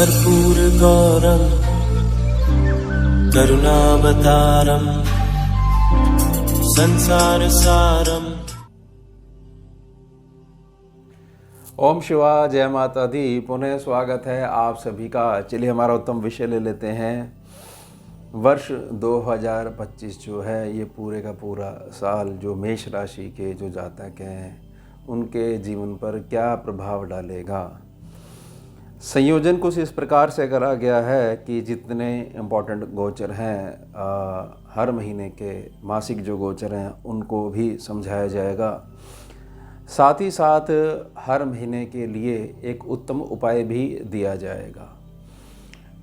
कर्पूरगौरं करुणावतारं संसारसारम्। ओम शिवा, जय माता दी। पुनः स्वागत है आप सभी का। चलिए हमारा उत्तम विषय ले लेते हैं। वर्ष 2025 जो है ये पूरे का पूरा साल जो मेष राशि के जो जातक हैं उनके जीवन पर क्या प्रभाव डालेगा। संयोजन कुछ इस प्रकार से करा गया है कि जितने इम्पोर्टेंट गोचर हैं हर महीने के मासिक जो गोचर हैं उनको भी समझाया जाएगा। साथ ही साथ हर महीने के लिए एक उत्तम उपाय भी दिया जाएगा।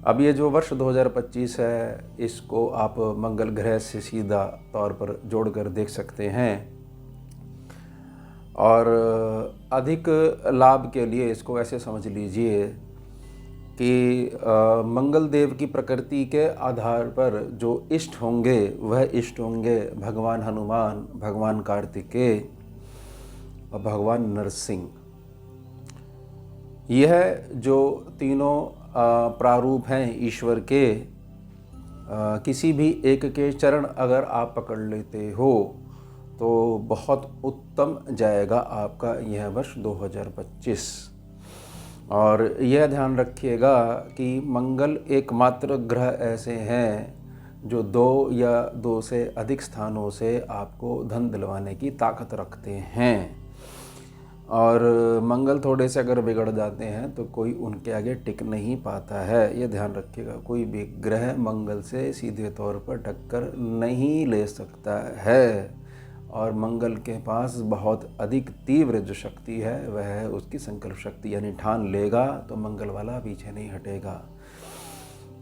अब ये जो वर्ष 2025 है इसको आप मंगल ग्रह से सीधा तौर पर जोड़कर देख सकते हैं और अधिक लाभ के लिए इसको ऐसे समझ लीजिए कि मंगल देव की प्रकृति के आधार पर जो इष्ट होंगे वह इष्ट होंगे भगवान हनुमान, भगवान कार्तिकेय और भगवान नरसिंह। यह जो तीनों प्रारूप हैं ईश्वर के, किसी भी एक के चरण अगर आप पकड़ लेते हो तो बहुत उत्तम जाएगा आपका यह वर्ष 2025। और यह ध्यान रखिएगा कि मंगल एकमात्र ग्रह ऐसे हैं जो 2 या 2 से अधिक स्थानों से आपको धन दिलवाने की ताकत रखते हैं। और मंगल थोड़े से अगर बिगड़ जाते हैं तो कोई उनके आगे टिक नहीं पाता है। ये ध्यान रखिएगा, कोई भी ग्रह मंगल से सीधे तौर पर टक्कर नहीं ले सकता है। और मंगल के पास बहुत अधिक तीव्र जो शक्ति है वह है उसकी संकल्प शक्ति, यानी ठान लेगा तो मंगल वाला पीछे नहीं हटेगा।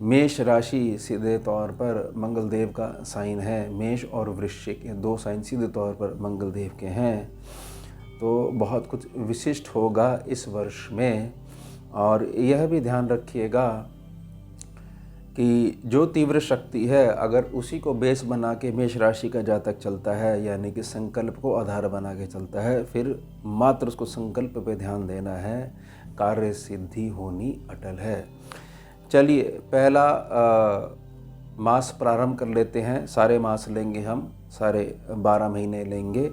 मेष राशि सीधे तौर पर मंगल देव का साइन है। मेष और वृश्चिक ये 2 साइन सीधे तौर पर मंगल देव के हैं। तो बहुत कुछ विशिष्ट होगा इस वर्ष में। और यह भी ध्यान रखिएगा कि जो तीव्र शक्ति है अगर उसी को बेस बना के मेष राशि का जातक चलता है, यानी कि संकल्प को आधार बना के चलता है, फिर मात्र उसको संकल्प पे ध्यान देना है, कार्य सिद्धि होनी अटल है। चलिए पहला मास प्रारंभ कर लेते हैं। सारे मास लेंगे हम, सारे 12 महीने लेंगे।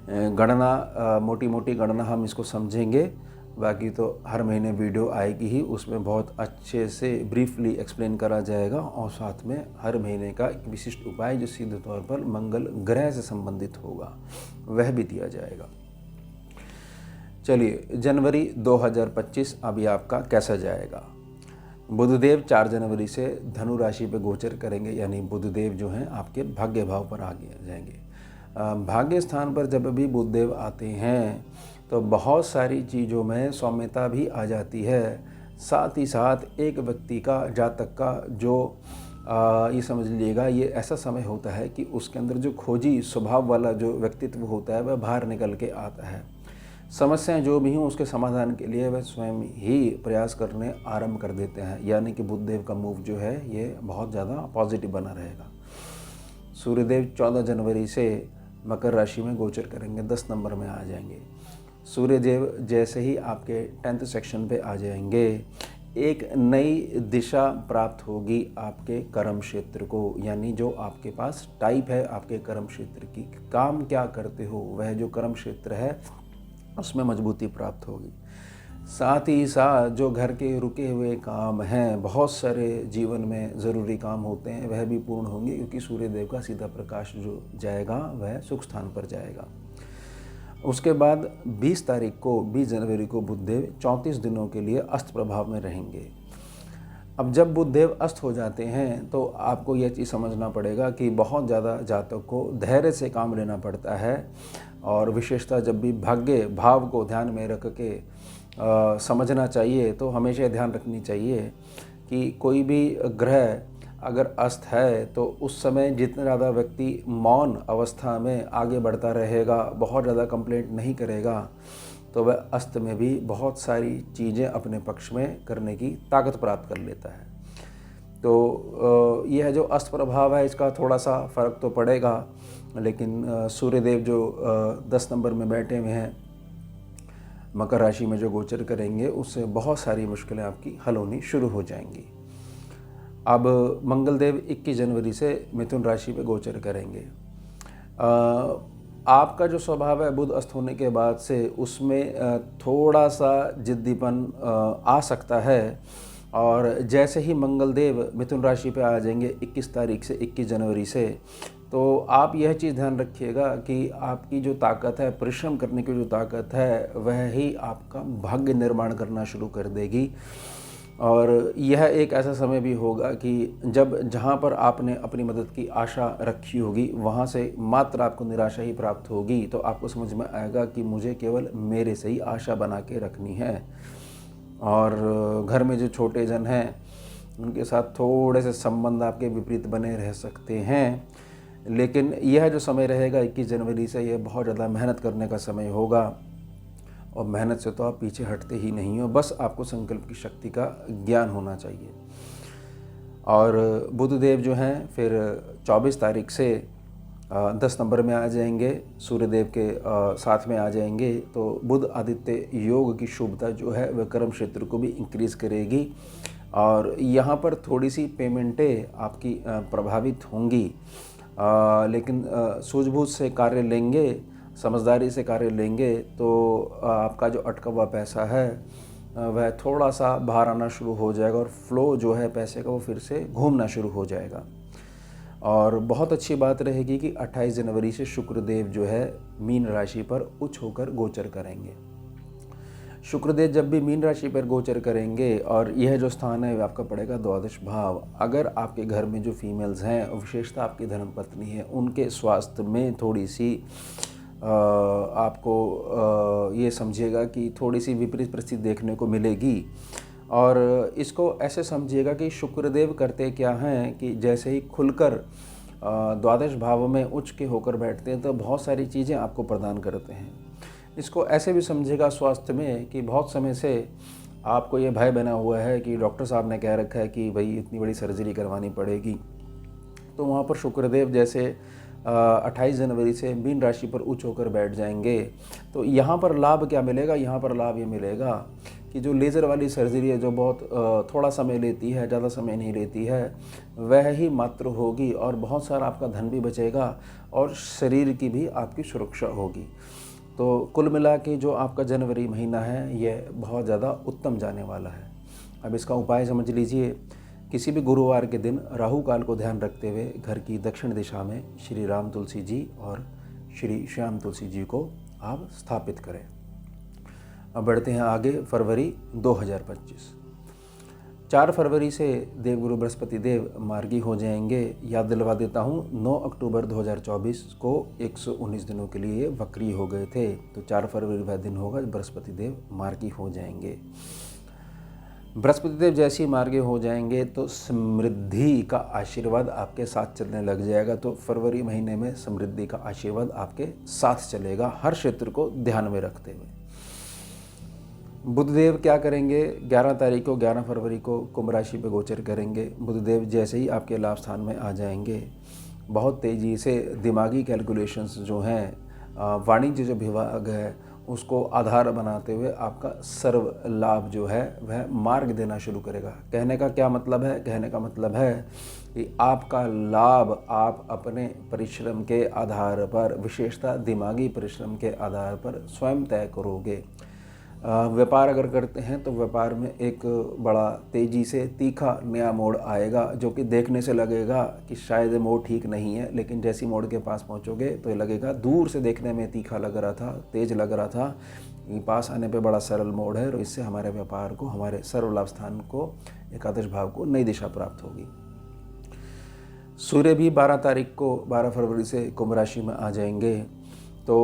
गणना मोटी मोटी गणना हम इसको समझेंगे, बाकी तो हर महीने वीडियो आएगी ही, उसमें बहुत अच्छे से ब्रीफली एक्सप्लेन करा जाएगा और साथ में हर महीने का एक विशिष्ट उपाय जो सीधे तौर पर मंगल ग्रह से संबंधित होगा वह भी दिया जाएगा। चलिए जनवरी 2025 अभी आपका कैसा जाएगा। बुधदेव 4 जनवरी से धनु राशि पे गोचर करेंगे, यानी बुधदेव जो हैं आपके भाग्य भाव पर आगे जाएंगे। भाग्य स्थान पर जब भी बुधदेव आते हैं तो बहुत सारी चीज़ों में सौम्यता भी आ जाती है। साथ ही साथ एक व्यक्ति का जातक का जो ये समझ लीजिएगा ये ऐसा समय होता है कि उसके अंदर जो खोजी स्वभाव वाला जो व्यक्तित्व होता है वह बाहर निकल के आता है। समस्याएं जो भी हों उसके समाधान के लिए वह स्वयं ही प्रयास करने आरंभ कर देते हैं, यानी कि बुधदेव का मूव जो है ये बहुत ज़्यादा पॉजिटिव बना रहेगा। सूर्यदेव 14 जनवरी से मकर राशि में गोचर करेंगे, 10 नंबर में आ जाएंगे। सूर्यदेव जैसे ही आपके 10th सेक्शन पे आ जाएंगे एक नई दिशा प्राप्त होगी आपके कर्म क्षेत्र को, यानी जो आपके पास टाइप है आपके कर्म क्षेत्र की, काम क्या करते हो वह जो कर्म क्षेत्र है उसमें मजबूती प्राप्त होगी। साथ ही साथ जो घर के रुके हुए काम हैं, बहुत सारे जीवन में ज़रूरी काम होते हैं, वह भी पूर्ण होंगे क्योंकि सूर्यदेव का सीधा प्रकाश जो जाएगा वह सुख स्थान पर जाएगा। उसके बाद 20 तारीख को 20 जनवरी को बुधदेव 34 दिनों के लिए अस्त प्रभाव में रहेंगे। अब जब बुधदेव अस्त हो जाते हैं तो आपको यह चीज़ समझना पड़ेगा कि बहुत ज़्यादा जातक को धैर्य से काम लेना पड़ता है। और विशेषतः जब भी भाग्य भाव को ध्यान में रख के समझना चाहिए तो हमेशा ध्यान रखनी चाहिए कि कोई भी ग्रह अगर अस्त है तो उस समय जितना ज़्यादा व्यक्ति मौन अवस्था में आगे बढ़ता रहेगा, बहुत ज़्यादा कंप्लेंट नहीं करेगा, तो वह अस्त में भी बहुत सारी चीज़ें अपने पक्ष में करने की ताकत प्राप्त कर लेता है। तो यह जो अस्त प्रभाव है इसका थोड़ा सा फ़र्क तो पड़ेगा, लेकिन सूर्यदेव जो 10 नंबर में बैठे हुए हैं मकर राशि में जो गोचर करेंगे उससे बहुत सारी मुश्किलें आपकी हल होनी शुरू हो जाएंगी। अब मंगलदेव 21 जनवरी से मिथुन राशि में गोचर करेंगे। आपका जो स्वभाव है बुध अस्त होने के बाद से उसमें थोड़ा सा जिद्दीपन आ सकता है, और जैसे ही मंगलदेव मिथुन राशि पे आ जाएंगे 21 तारीख से 21 जनवरी से, तो आप यह चीज़ ध्यान रखिएगा कि आपकी जो ताकत है, परिश्रम करने की जो ताकत है, वह ही आपका भाग्य निर्माण करना शुरू कर देगी। और यह एक ऐसा समय भी होगा कि जब जहाँ पर आपने अपनी मदद की आशा रखी होगी वहाँ से मात्र आपको निराशा ही प्राप्त होगी, तो आपको समझ में आएगा कि मुझे केवल मेरे से ही आशा बना के रखनी है। और घर में जो छोटे जन हैं उनके साथ थोड़े से संबंध आपके विपरीत बने रह सकते हैं, लेकिन यह जो समय रहेगा 21 जनवरी से, यह बहुत ज़्यादा मेहनत करने का समय होगा, और मेहनत से तो आप पीछे हटते ही नहीं हो, बस आपको संकल्प की शक्ति का ज्ञान होना चाहिए। और बुधदेव जो हैं फिर 24 तारीख से 10 नंबर में आ जाएंगे, सूर्यदेव के साथ में आ जाएंगे, तो बुध आदित्य योग की शुभता जो है वह कर्म क्षेत्र को भी इंक्रीज़ करेगी, और यहाँ पर थोड़ी सी पेमेंटें आपकी प्रभावित होंगी, लेकिन सूझबूझ से कार्य लेंगे, समझदारी से कार्य लेंगे, तो आपका जो अटका हुआ पैसा है वह थोड़ा सा बाहर आना शुरू हो जाएगा, और फ्लो जो है पैसे का वो फिर से घूमना शुरू हो जाएगा। और बहुत अच्छी बात रहेगी कि 28 जनवरी से शुक्रदेव जो है मीन राशि पर उच्च होकर गोचर करेंगे। शुक्रदेव जब भी मीन राशि पर गोचर करेंगे, और यह जो स्थान है वह आपका पड़ेगा द्वादश भाव। अगर आपके घर में जो फीमेल्स हैं, विशेषतः आपकी धर्मपत्नी है, उनके स्वास्थ्य में थोड़ी सी आपको ये समझिएगा कि थोड़ी सी विपरीत परिस्थिति देखने को मिलेगी। और इसको ऐसे समझिएगा कि शुक्रदेव करते क्या हैं कि जैसे ही खुलकर द्वादश भाव में उच्च के होकर बैठते हैं तो बहुत सारी चीज़ें आपको प्रदान करते हैं। इसको ऐसे भी समझिएगा स्वास्थ्य में कि बहुत समय से आपको ये भय बना हुआ है कि डॉक्टर साहब ने कह रखा है कि भाई इतनी बड़ी सर्जरी करवानी पड़ेगी, तो वहाँ पर शुक्रदेव जैसे 28 जनवरी से मीन राशि पर उच्च होकर बैठ जाएंगे, तो यहाँ पर लाभ क्या मिलेगा? यहाँ पर लाभ ये मिलेगा कि जो लेज़र वाली सर्जरी है, जो बहुत थोड़ा समय लेती है, ज़्यादा समय नहीं लेती है, वह ही मात्र होगी, और बहुत सारा आपका धन भी बचेगा और शरीर की भी आपकी सुरक्षा होगी। तो कुल मिला के जो आपका जनवरी महीना है यह बहुत ज़्यादा उत्तम जाने वाला है। अब इसका उपाय समझ लीजिए। किसी भी गुरुवार के दिन राहु काल को ध्यान रखते हुए घर की दक्षिण दिशा में श्री राम तुलसी जी और श्री श्याम तुलसी जी को आप स्थापित करें। अब बढ़ते हैं आगे फरवरी 2025। 4 फरवरी से देवगुरु बृहस्पति देव मार्गी हो जाएंगे। याद दिलवा देता हूँ, 9 अक्टूबर 2024 को 119 दिनों के लिए वक्री हो गए थे, तो 4 फरवरी वह दिन होगा बृहस्पति देव मार्गी हो जाएंगे। बृहस्पति देव जैसे ही मार्गे हो जाएंगे तो समृद्धि का आशीर्वाद आपके साथ चलने लग जाएगा। तो फरवरी महीने में समृद्धि का आशीर्वाद आपके साथ चलेगा, हर क्षेत्र को ध्यान में रखते हुए। बुधदेव क्या करेंगे? 11 तारीख को 11 फरवरी को कुंभ राशि पे गोचर करेंगे। बुधदेव जैसे ही आपके लाभ स्थान में आ जाएंगे, बहुत तेज़ी से दिमागी कैलकुलेशंस जो हैं, वाणिज्य जो विभाग है उसको आधार बनाते हुए आपका सर्व लाभ जो है वह मार्ग देना शुरू करेगा। कहने का क्या मतलब है? कहने का मतलब है कि आपका लाभ आप अपने परिश्रम के आधार पर, विशेषतः दिमागी परिश्रम के आधार पर स्वयं तय करोगे। व्यापार अगर करते हैं तो व्यापार में एक बड़ा तेज़ी से तीखा नया मोड़ आएगा, जो कि देखने से लगेगा कि शायद मोड़ ठीक नहीं है, लेकिन जैसी मोड़ के पास पहुंचोगे तो ये लगेगा, दूर से देखने में तीखा लग रहा था, तेज़ लग रहा था, पास आने पे बड़ा सरल मोड़ है, और इससे हमारे व्यापार को, हमारे सर्वलाभ स्थान को, एकादश भाव को नई दिशा प्राप्त होगी। सूर्य भी 12 तारीख को 12 फरवरी से कुंभ राशि में आ जाएंगे। तो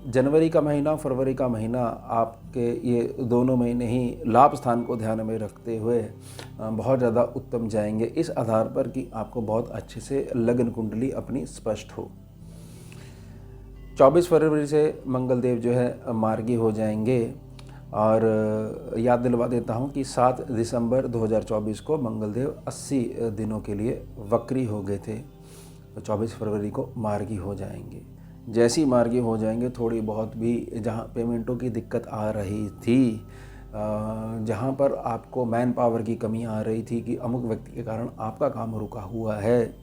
जनवरी का महीना, फरवरी का महीना आपके ये दोनों महीने ही लाभ स्थान को ध्यान में रखते हुए बहुत ज़्यादा उत्तम जाएंगे, इस आधार पर कि आपको बहुत अच्छे से लगन कुंडली अपनी स्पष्ट हो। 24 फरवरी से मंगल देव जो है मार्गी हो जाएंगे, और याद दिलवा देता हूँ कि 7 दिसंबर 2024 को मंगल देव 80 दिनों के लिए वक्री हो गए थे, तो 24 फरवरी को मार्गी हो जाएंगे। जैसी मार्गी हो जाएंगे, थोड़ी बहुत भी जहाँ पेमेंटों की दिक्कत आ रही थी, जहाँ पर आपको मैन पावर की कमी आ रही थी कि अमुक व्यक्ति के कारण आपका काम रुका हुआ है,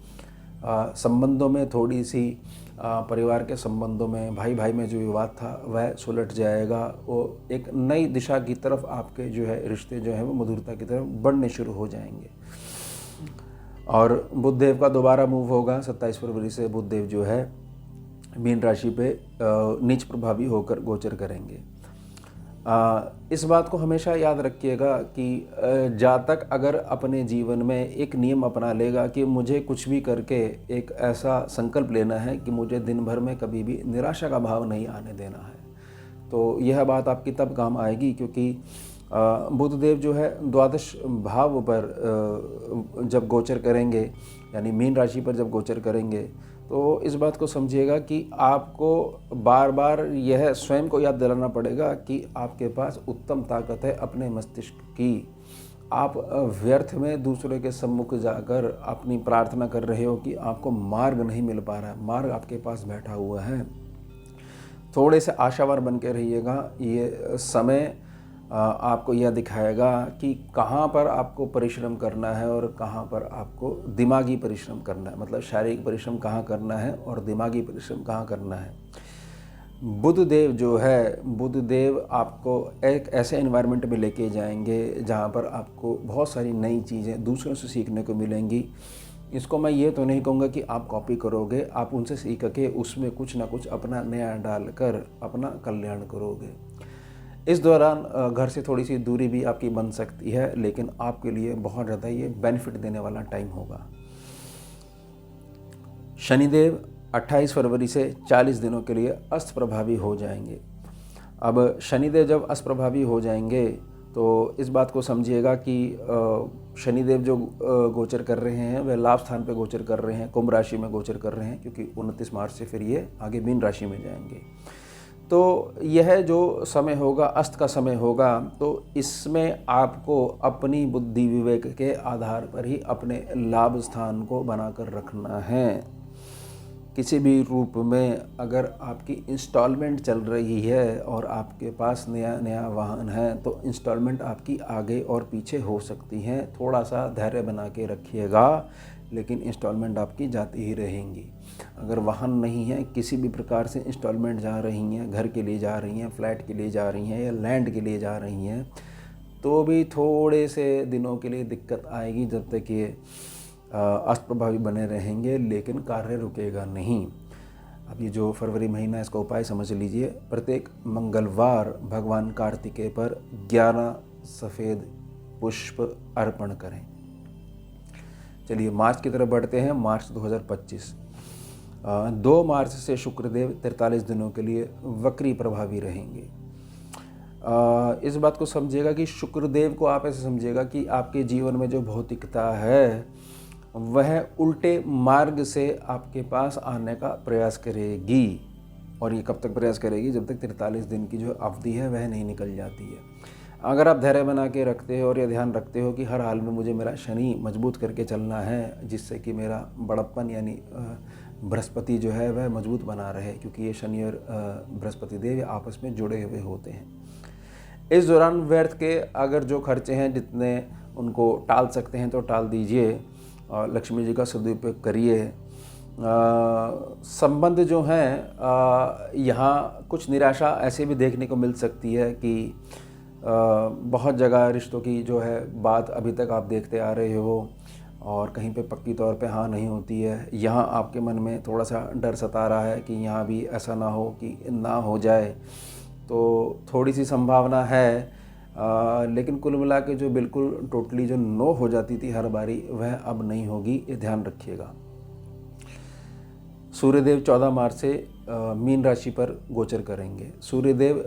संबंधों में थोड़ी सी परिवार के संबंधों में भाई भाई में जो विवाद था वह सुलट जाएगा। वो एक नई दिशा की तरफ आपके जो है रिश्ते जो है वो मधुरता की तरफ बढ़ने शुरू हो जाएंगे। और बुध देव का दोबारा मूव होगा 27 फरवरी से। बुध देव जो है मीन राशि पे नीच प्रभावी होकर गोचर करेंगे। इस बात को हमेशा याद रखिएगा कि जहाँ तक अगर अपने जीवन में एक नियम अपना लेगा कि मुझे कुछ भी करके एक ऐसा संकल्प लेना है कि मुझे दिन भर में कभी भी निराशा का भाव नहीं आने देना है, तो यह बात आपकी तब काम आएगी, क्योंकि बुध देव जो है द्वादश भाव पर जब गोचर करेंगे, यानी मीन राशि पर जब गोचर करेंगे, तो इस बात को समझिएगा कि आपको बार बार यह स्वयं को याद दिलाना पड़ेगा कि आपके पास उत्तम ताकत है अपने मस्तिष्क की। आप व्यर्थ में दूसरे के सम्मुख जाकर अपनी प्रार्थना कर रहे हो कि आपको मार्ग नहीं मिल पा रहा है, मार्ग आपके पास बैठा हुआ है। थोड़े से आशावार बन के रहिएगा। ये समय आपको यह दिखाएगा कि कहाँ पर आपको परिश्रम करना है और कहाँ पर आपको दिमागी परिश्रम करना है, मतलब शारीरिक परिश्रम कहाँ करना है और दिमागी परिश्रम कहाँ करना है। बुध देव जो है, बुध देव आपको एक ऐसे एनवायरनमेंट में लेके जाएंगे जहाँ पर आपको बहुत सारी नई चीज़ें दूसरों से सीखने को मिलेंगी। इसको मैं ये तो नहीं कहूँगा कि आप कॉपी करोगे, आप उनसे सीख के उसमें कुछ ना कुछ अपना नया डालकर अपना कल्याण करोगे। इस दौरान घर से थोड़ी सी दूरी भी आपकी बन सकती है, लेकिन आपके लिए बहुत ज़्यादा ये बेनिफिट देने वाला टाइम होगा। शनिदेव 28 फरवरी से 40 दिनों के लिए अस्त प्रभावी हो जाएंगे। अब शनिदेव जब अस्त प्रभावी हो जाएंगे तो इस बात को समझिएगा कि शनिदेव जो गोचर कर रहे हैं वह लाभ स्थान पे गोचर कर रहे हैं, कुंभ राशि में गोचर कर रहे हैं, क्योंकि 29 मार्च से फिर ये आगे मीन राशि में जाएंगे। तो यह जो समय होगा, अस्त का समय होगा, तो इसमें आपको अपनी बुद्धि विवेक के आधार पर ही अपने लाभ स्थान को बनाकर रखना है। किसी भी रूप में अगर आपकी इंस्टॉलमेंट चल रही है और आपके पास नया नया वाहन है, तो इंस्टॉलमेंट आपकी आगे और पीछे हो सकती हैं। थोड़ा सा धैर्य बना के रखिएगा, लेकिन इंस्टॉलमेंट आपकी जाती ही रहेंगी। अगर वाहन नहीं है, किसी भी प्रकार से इंस्टॉलमेंट जा रही हैं, घर के लिए जा रही हैं, फ्लैट के लिए जा रही हैं या लैंड के लिए जा रही हैं, तो भी थोड़े से दिनों के लिए दिक्कत आएगी, जब तक ये अस्त प्रभावी बने रहेंगे, लेकिन कार्य रुकेगा नहीं। अब ये जो फरवरी महीना है, इसका उपाय समझ लीजिए। प्रत्येक मंगलवार भगवान कार्तिकेय पर 11 सफ़ेद पुष्प अर्पण करें। चलिए मार्च की तरफ बढ़ते हैं। मार्च 2025 2 मार्च से शुक्रदेव 43 दिनों के लिए वक्री प्रभावी रहेंगे। इस बात को समझिएगा कि शुक्रदेव को आप ऐसे समझिएगा कि आपके जीवन में जो भौतिकता है वह उल्टे मार्ग से आपके पास आने का प्रयास करेगी। और ये कब तक प्रयास करेगी? जब तक 43 दिन की जो अवधि है वह नहीं निकल जाती है। अगर आप धैर्य बना के रखते हो और ये ध्यान रखते हो कि हर हाल में मुझे मेरा शनि मजबूत करके चलना है, जिससे कि मेरा बड़प्पन यानी बृहस्पति जो है वह मजबूत बना रहे, क्योंकि ये शनि और बृहस्पति देव आपस में जुड़े हुए होते हैं। इस दौरान व्यर्थ के अगर जो खर्चे हैं जितने उनको टाल सकते हैं तो टाल दीजिए और लक्ष्मी जी का सदुपयोग करिए। संबंध जो हैं यहाँ कुछ निराशा ऐसे भी देखने को मिल सकती है कि बहुत जगह रिश्तों की जो है बात अभी तक आप देखते आ रहे हो और कहीं पे पक्की तौर पे हाँ नहीं होती है। यहाँ आपके मन में थोड़ा सा डर सता रहा है कि यहाँ भी ऐसा ना हो कि ना हो जाए, तो थोड़ी सी संभावना है। लेकिन कुल मिला के जो बिल्कुल टोटली जो नो हो जाती थी हर बारी, वह अब नहीं होगी, ये ध्यान रखिएगा। सूर्यदेव 14 मार्च से मीन राशि पर गोचर करेंगे। सूर्यदेव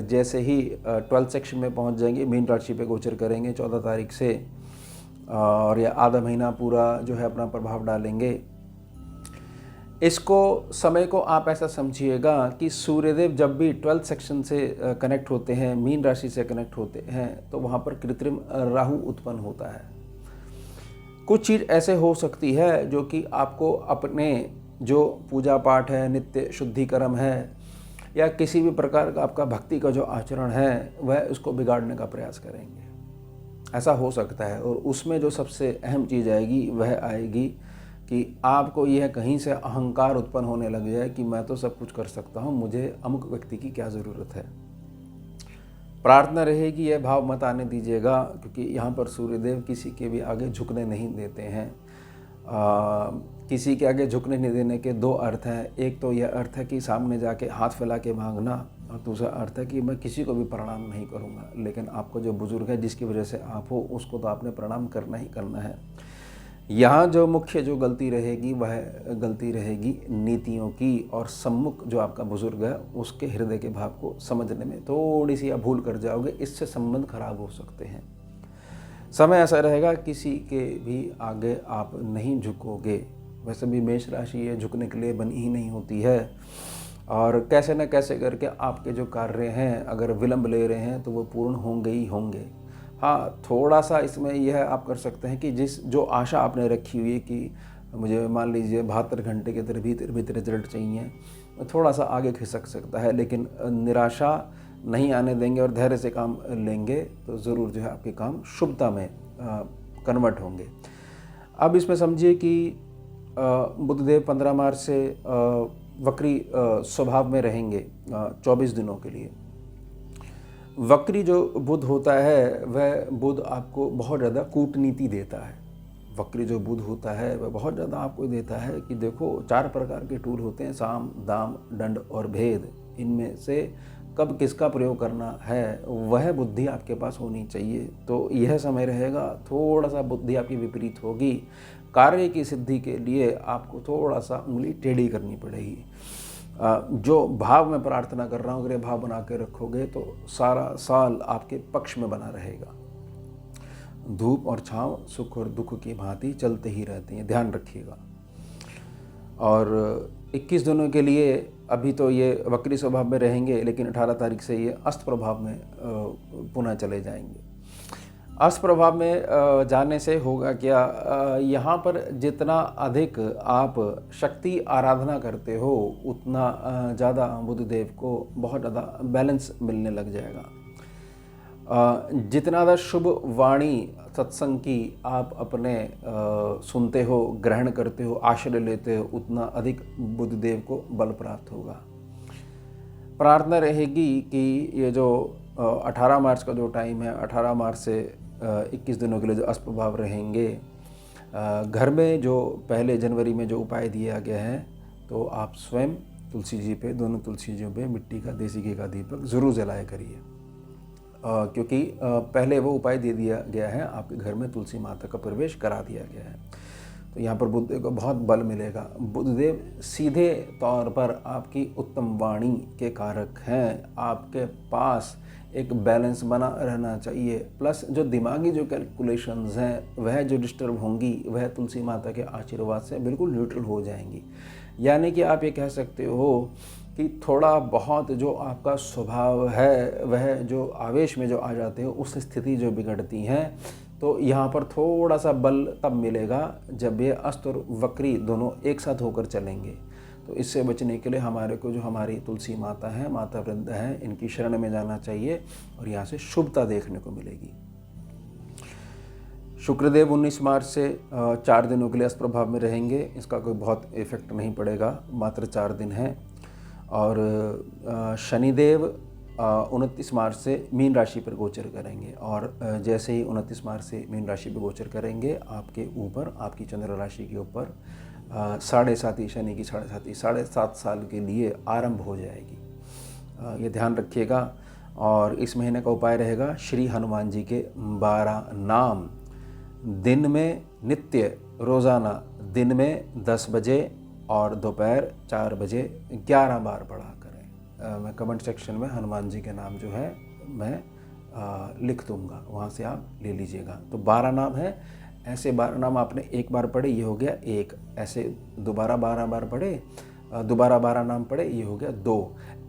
जैसे ही 12th सेक्शन में पहुंच जाएंगे, मीन राशि पे गोचर करेंगे 14 तारीख से, और यह आधा महीना पूरा जो है अपना प्रभाव डालेंगे। इसको समय को आप ऐसा समझिएगा कि सूर्यदेव जब भी 12th सेक्शन से कनेक्ट होते हैं, मीन राशि से कनेक्ट होते हैं, तो वहाँ पर कृत्रिम राहु उत्पन्न होता है। कुछ चीज़ ऐसे हो सकती है जो कि आपको अपने जो पूजा पाठ है, नित्य शुद्धिकर्म है, या किसी भी प्रकार का आपका भक्ति का जो आचरण है वह उसको बिगाड़ने का प्रयास करेंगे। ऐसा हो सकता है। और उसमें जो सबसे अहम चीज़ आएगी वह आएगी कि आपको यह कहीं से अहंकार उत्पन्न होने लग जाए कि मैं तो सब कुछ कर सकता हूँ, मुझे अमुक व्यक्ति की क्या ज़रूरत है। प्रार्थना रहेगी यह भाव मत आने दीजिएगा, क्योंकि यहाँ पर सूर्यदेव किसी के भी आगे झुकने नहीं देते हैं। किसी के आगे झुकने नहीं देने के दो अर्थ हैं। एक तो यह अर्थ है कि सामने जाके हाथ फैला के मांगना, और दूसरा अर्थ है कि मैं किसी को भी प्रणाम नहीं करूँगा, लेकिन आपको जो बुजुर्ग है जिसकी वजह से आप हो उसको तो आपने प्रणाम करना ही करना है। यहाँ जो मुख्य जो गलती रहेगी वह गलती रहेगी नीतियों की, और सम्मुख जो आपका बुजुर्ग है उसके हृदय के भाव को समझने में थोड़ी सी आप भूल कर जाओगे, इससे संबंध खराब हो सकते हैं। समय ऐसा रहेगा किसी के भी आगे आप नहीं झुकोगे। वैसे भी मेष राशि ये झुकने के लिए बनी ही नहीं होती है, और कैसे न कैसे करके आपके जो कार्य हैं अगर विलंब ले रहे हैं तो वो पूर्ण होंगे ही होंगे। हाँ, थोड़ा सा इसमें यह आप कर सकते हैं कि जो आशा आपने रखी हुई है कि मुझे मान लीजिए 72 घंटे के भीतर रिजल्ट चाहिए, थोड़ा सा आगे खिसक सकता है, लेकिन निराशा नहीं आने देंगे और धैर्य से काम लेंगे तो ज़रूर जो है आपके काम शुभता में कन्वर्ट होंगे। अब इसमें समझिए कि बुधदेव 15 मार्च से वक्री स्वभाव में रहेंगे 24 दिनों के लिए। वक्री जो बुध होता है वह बुध आपको बहुत ज़्यादा कूटनीति देता है। वक्री जो बुध होता है वह बहुत ज़्यादा आपको देता है कि देखो 4 प्रकार के टूल होते हैं, साम, दाम, दंड और भेद। इनमें से कब किसका प्रयोग करना है वह बुद्धि आपके पास होनी चाहिए। तो यह समय रहेगा थोड़ा सा बुद्धि आपकी विपरीत होगी। कार्य की सिद्धि के लिए आपको थोड़ा सा उंगली टेढ़ी करनी पड़ेगी। जो भाव मैं प्रार्थना कर रहा हूँ अगर ये भाव बना के रखोगे तो सारा साल आपके पक्ष में बना रहेगा। धूप और छांव, सुख और दुख की भांति चलते ही रहते हैं, ध्यान रखिएगा। और 21 दिनों के लिए अभी तो ये वक्री स्वभाव में रहेंगे, लेकिन 18 तारीख से ये अस्त प्रभाव में पुनः चले जाएंगे। अस्त प्रभाव में जाने से होगा क्या, यहाँ पर जितना अधिक आप शक्ति आराधना करते हो उतना ज़्यादा बुधदेव को बहुत ज़्यादा बैलेंस मिलने लग जाएगा। जितना ज़्यादा शुभ वाणी सत्संग की आप अपने सुनते हो, ग्रहण करते हो, आश्रय लेते हो, उतना अधिक बुधदेव को बल प्राप्त होगा। प्रार्थना रहेगी कि ये जो 18 मार्च का जो टाइम है, 18 मार्च से 21 दिनों के लिए जो अष्टप्रभाव रहेंगे, घर में जो पहले जनवरी में जो उपाय दिया गया है तो आप स्वयं तुलसी जी पे, दोनों तुलसी जी पे मिट्टी का देसी घी का दीपक ज़रूर जलाया करिए, क्योंकि पहले वो उपाय दे दिया गया है, आपके घर में तुलसी माता का प्रवेश करा दिया गया है। तो यहाँ पर बुधदेव को बहुत बल मिलेगा। बुधदेव सीधे तौर पर आपकी उत्तम वाणी के कारक हैं। आपके पास एक बैलेंस बना रहना चाहिए, प्लस जो दिमागी जो कैलकुलेशंस हैं वह जो डिस्टर्ब होंगी वह तुलसी माता के आशीर्वाद से बिल्कुल न्यूट्रल हो जाएंगी। यानी कि आप ये कह सकते हो कि थोड़ा बहुत जो आपका स्वभाव है वह जो आवेश में जो आ जाते हो उस स्थिति जो बिगड़ती हैं, तो यहाँ पर थोड़ा सा बल तब मिलेगा जब ये अस्त और वक्री दोनों एक साथ होकर चलेंगे। तो इससे बचने के लिए हमारे को जो हमारी तुलसी माता है, माता वृंद है, इनकी शरण में जाना चाहिए और यहाँ से शुभता देखने को मिलेगी। शुक्रदेव 19 मार्च से 4 दिनों के लिए अस्त प्रभाव में रहेंगे। इसका कोई बहुत इफेक्ट नहीं पड़ेगा, मात्र 4 दिन है। और शनिदेव 29 मार्च से मीन राशि पर गोचर करेंगे, और जैसे ही 29 मार्च से मीन राशि पर गोचर करेंगे आपके ऊपर, आपकी चंद्र राशि के ऊपर 7.5 शनि की 7.5 साल के लिए आरंभ हो जाएगी। ये ध्यान रखिएगा। और इस महीने का उपाय रहेगा श्री हनुमान जी के 12 नाम दिन में नित्य रोज़ाना दिन में 10 बजे और दोपहर 4 बजे 11 बार पढ़ा करें। मैं कमेंट सेक्शन में हनुमान जी के नाम जो है मैं लिख दूंगा, वहाँ से आप ले लीजिएगा। तो 12 नाम है, ऐसे 12 नाम आपने एक बार पढ़े ये हो गया 1, ऐसे दोबारा 12 बार पढ़े, दोबारा 12 नाम पढ़े ये हो गया 2।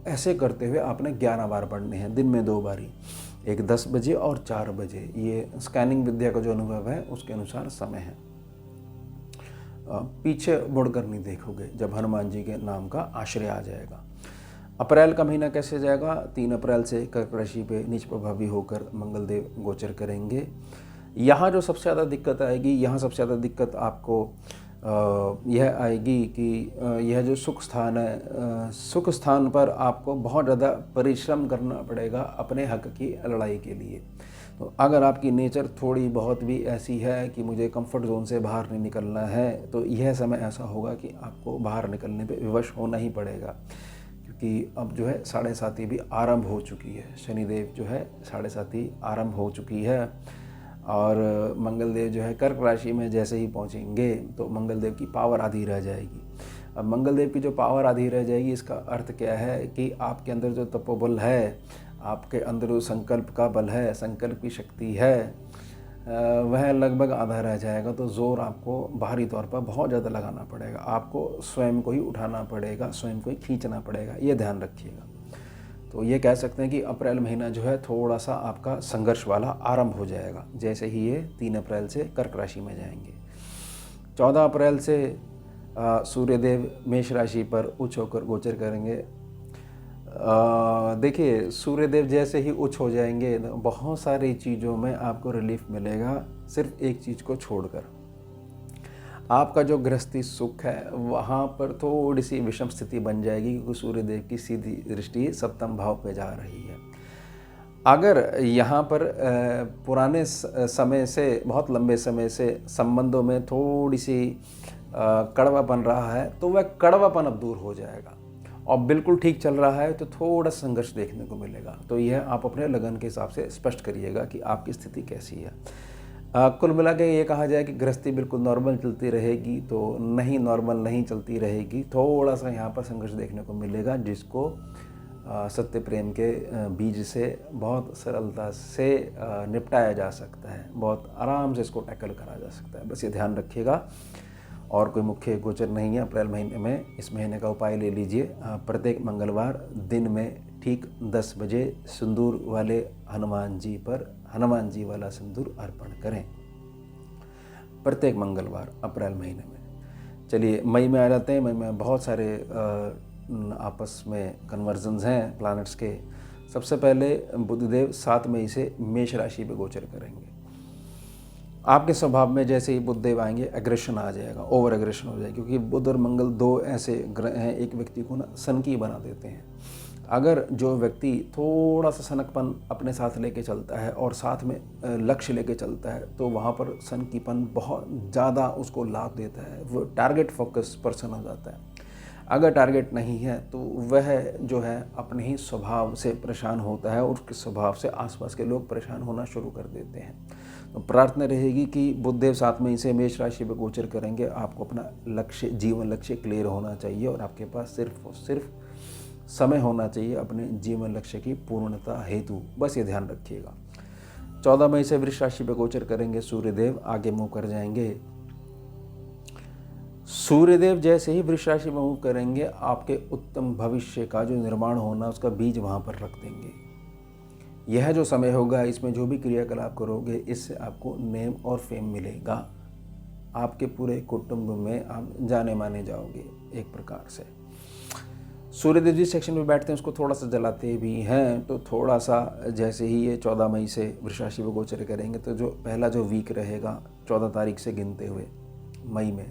ऐसे करते हुए आपने 11 बार पढ़ने हैं, दिन में 2 बारी, एक 10 बजे और 4 बजे। ये स्कैनिंग विद्या का जो अनुभव है उसके अनुसार समय है। पीछे मुड़कर नहीं देखोगे जब हनुमान जी के नाम का आश्रय आ जाएगा। अप्रैल का महीना कैसे जाएगा? 3 अप्रैल से कर्क राशि पे नीच प्रभावी होकर मंगलदेव गोचर करेंगे। यहाँ जो सबसे ज़्यादा दिक्कत आएगी, यहाँ सबसे ज़्यादा दिक्कत आपको यह आएगी कि यह जो सुख स्थान है, सुख स्थान पर आपको बहुत ज़्यादा परिश्रम करना पड़ेगा अपने हक की लड़ाई के लिए। तो अगर आपकी नेचर थोड़ी बहुत भी ऐसी है कि मुझे कंफर्ट जोन से बाहर नहीं निकलना है, तो यह समय ऐसा होगा कि आपको बाहर निकलने पे विवश होना ही पड़ेगा, क्योंकि अब जो है 7.5 भी आरंभ हो चुकी है। शनिदेव जो है 7.5 आरंभ हो चुकी है और मंगलदेव जो है कर्क राशि में जैसे ही पहुंचेंगे तो मंगलदेव की पावर आधी रह जाएगी। अब मंगलदेव की जो पावर आधी रह जाएगी, इसका अर्थ क्या है कि आपके अंदर जो तपोबल है, आपके अंदर जो संकल्प का बल है, संकल्प की शक्ति है, वह लगभग आधा रह जाएगा। तो ज़ोर आपको बाहरी तौर पर बहुत ज़्यादा लगाना पड़ेगा, आपको स्वयं को ही उठाना पड़ेगा, स्वयं को ही खींचना पड़ेगा, ये ध्यान रखिएगा। तो ये कह सकते हैं कि अप्रैल महीना जो है थोड़ा सा आपका संघर्ष वाला आरंभ हो जाएगा, जैसे ही ये 3 अप्रैल से कर्क राशि में जाएंगे। 14 अप्रैल से सूर्यदेव मेष राशि पर उच्च होकर गोचर करेंगे। देखिए, सूर्यदेव जैसे ही उच्च हो जाएंगे बहुत सारी चीज़ों में आपको रिलीफ मिलेगा, सिर्फ एक चीज़ को छोड़कर। आपका जो गृहस्थी सुख है वहाँ पर थोड़ी सी विषम स्थिति बन जाएगी, क्योंकि सूर्यदेव की सीधी दृष्टि सप्तम भाव पे जा रही है। अगर यहाँ पर पुराने समय से, बहुत लंबे समय से संबंधों में थोड़ी सी कड़वापन रहा है, तो वह कड़वापन अब दूर हो जाएगा। और बिल्कुल ठीक चल रहा है तो थोड़ा संघर्ष देखने को मिलेगा। तो यह आप अपने लगन के हिसाब से स्पष्ट करिएगा कि आपकी स्थिति कैसी है। कुल मिला के ये कहा जाए कि गृहस्थी बिल्कुल नॉर्मल चलती रहेगी, तो नहीं, नॉर्मल नहीं चलती रहेगी। थोड़ा सा यहाँ पर संघर्ष देखने को मिलेगा, जिसको सत्य प्रेम के बीज से बहुत सरलता से निपटाया जा सकता है, बहुत आराम से इसको टैकल करा जा सकता है। बस ये ध्यान रखिएगा। और कोई मुख्य गोचर नहीं है अप्रैल महीने में। इस महीने का उपाय ले लीजिए, प्रत्येक मंगलवार दिन में ठीक 10 बजे सिंदूर वाले हनुमान जी पर हनुमान जी वाला सिंदूर अर्पण करें, प्रत्येक मंगलवार अप्रैल महीने में। चलिए मई में आ जाते हैं। मई में बहुत सारे आपस में कन्वर्जन्स हैं प्लैनेट्स के। सबसे पहले बुधदेव 7 मई से मेष राशि पे गोचर करेंगे। आपके स्वभाव में जैसे ही बुधदेव आएंगे एग्रेशन आ जाएगा, ओवर एग्रेशन हो जाएगी, क्योंकि बुध और मंगल 2 ऐसे ग्रह हैं, एक व्यक्ति को ना सनकी बना देते हैं। अगर जो व्यक्ति थोड़ा सा सनकपन अपने साथ लेके चलता है और साथ में लक्ष्य लेके चलता है, तो वहाँ पर सनकीपन बहुत ज़्यादा उसको लाभ देता है, वो टारगेट फोकस पर्सन हो जाता है। अगर टारगेट नहीं है तो वह जो है अपने ही स्वभाव से परेशान होता है और उसके स्वभाव से आसपास के लोग परेशान होना शुरू कर देते हैं। तो प्रार्थना रहेगी कि बुधदेव 7 मई से मेष राशि पर गोचर करेंगे। आपको अपना लक्ष्य, जीवन लक्ष्य क्लियर होना चाहिए और आपके पास सिर्फ और सिर्फ समय होना चाहिए अपने जीवन लक्ष्य की पूर्णता हेतु। बस ये ध्यान रखिएगा। 14 मई से वृष राशि पर गोचर करेंगे सूर्यदेव, आगे मूव कर जाएंगे। सूर्यदेव जैसे ही वृष राशि में मूव करेंगे, आपके उत्तम भविष्य का जो निर्माण होना उसका बीज वहाँ पर रख देंगे। यह जो समय होगा, इसमें जो भी क्रियाकलाप करोगे, इससे आपको नेम और फेम मिलेगा। आपके पूरे कुटुंब में आप जाने माने जाओगे एक प्रकार से। सूर्यदेव जिस सेक्शन में बैठते हैं उसको थोड़ा सा जलाते भी हैं, तो थोड़ा सा जैसे ही ये 14 मई से वृष राशि में गोचर करेंगे, तो जो पहला जो वीक रहेगा 14 तारीख से गिनते हुए मई में,